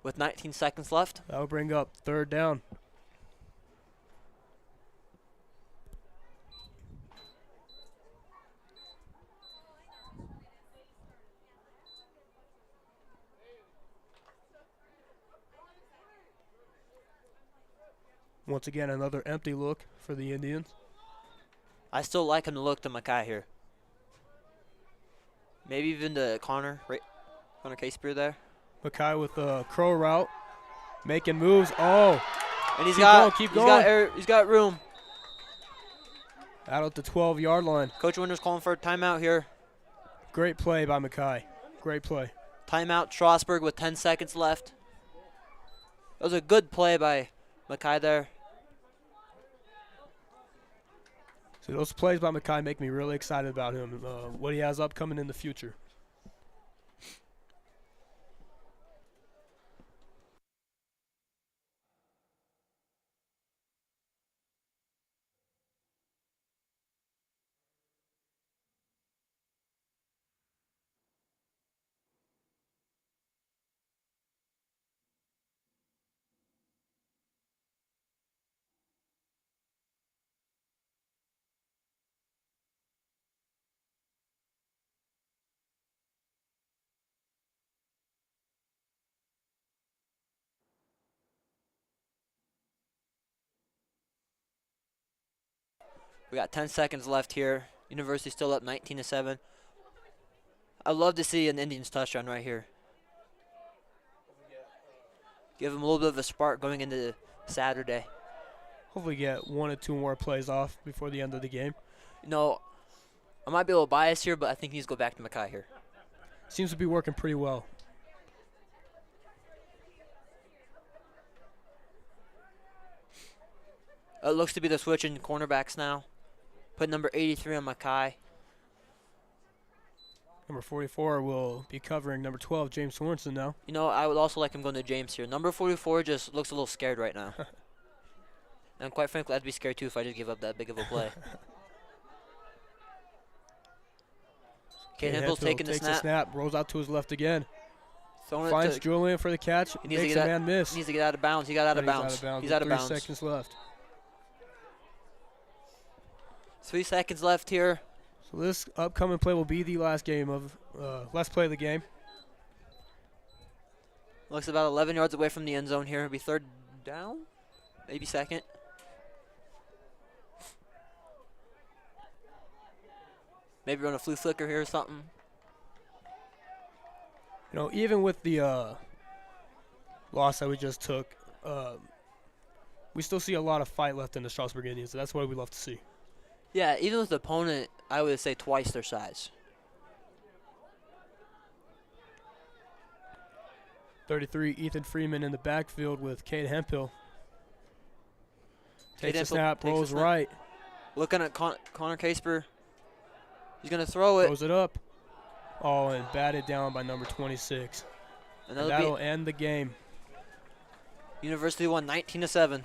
With 19 seconds left, That'll bring up third down. Once again, another empty look for the Indians. I still like him to look to Mackay here. Maybe even to Connor, right? Connor K-Spear there. Mackay with a crow route, making moves. Oh, And Keep going, keep going. He's got room. out at the 12-yard line. Coach Winter's calling for a timeout here. Great play by Mackay. Great play. Timeout Strasburg with 10 seconds left. That was a good play by Mackay there. So those plays by Mackay make me really excited about him, what he has upcoming in the future. We got 10 seconds left here. University still up 19-7. I'd love to see an Indians touchdown right here. Give them a little bit of a spark going into Saturday. Hopefully get 1 or 2 more plays off before the end of the game. You know, I might be a little biased here, but I think he needs to go back to Mackay here. Seems to be working pretty well. It looks to be the switch in cornerbacks now. Put number 83 on Mackay. Number 44 will be covering number 12, James Sorensen now. You know, I would also like him going to James here. Number 44 just looks a little scared right now. And quite frankly, I'd be scared too if I just give up that big of a play. Cade Hempel's taking the takes snap. Rolls out to his left again. Throwing Finds it to, Julian for the catch. he needs to Makes get a man miss. He needs to get out of bounds. He got out of But bounds. He's with out of 3 bounds. seconds left. 3 seconds left here. So this upcoming play will be the last play of the game. Looks about 11 yards away from the end zone here. It'll be third down, maybe second. Maybe run a flea flicker here or something. You know, even with the loss that we just took, we still see a lot of fight left in the Strasburg Indians. So that's what we love to see. Yeah, even with the opponent, I would say twice their size. 33, Ethan Freeman in the backfield with Cade Hemphill. Cade Takes the Hemphill snap, takes the rolls snap. right, Looking at Connor Casper. He's going to throw it. throws it up. Oh, and batted down by number 26. And And that'll end the game. University won 19-7.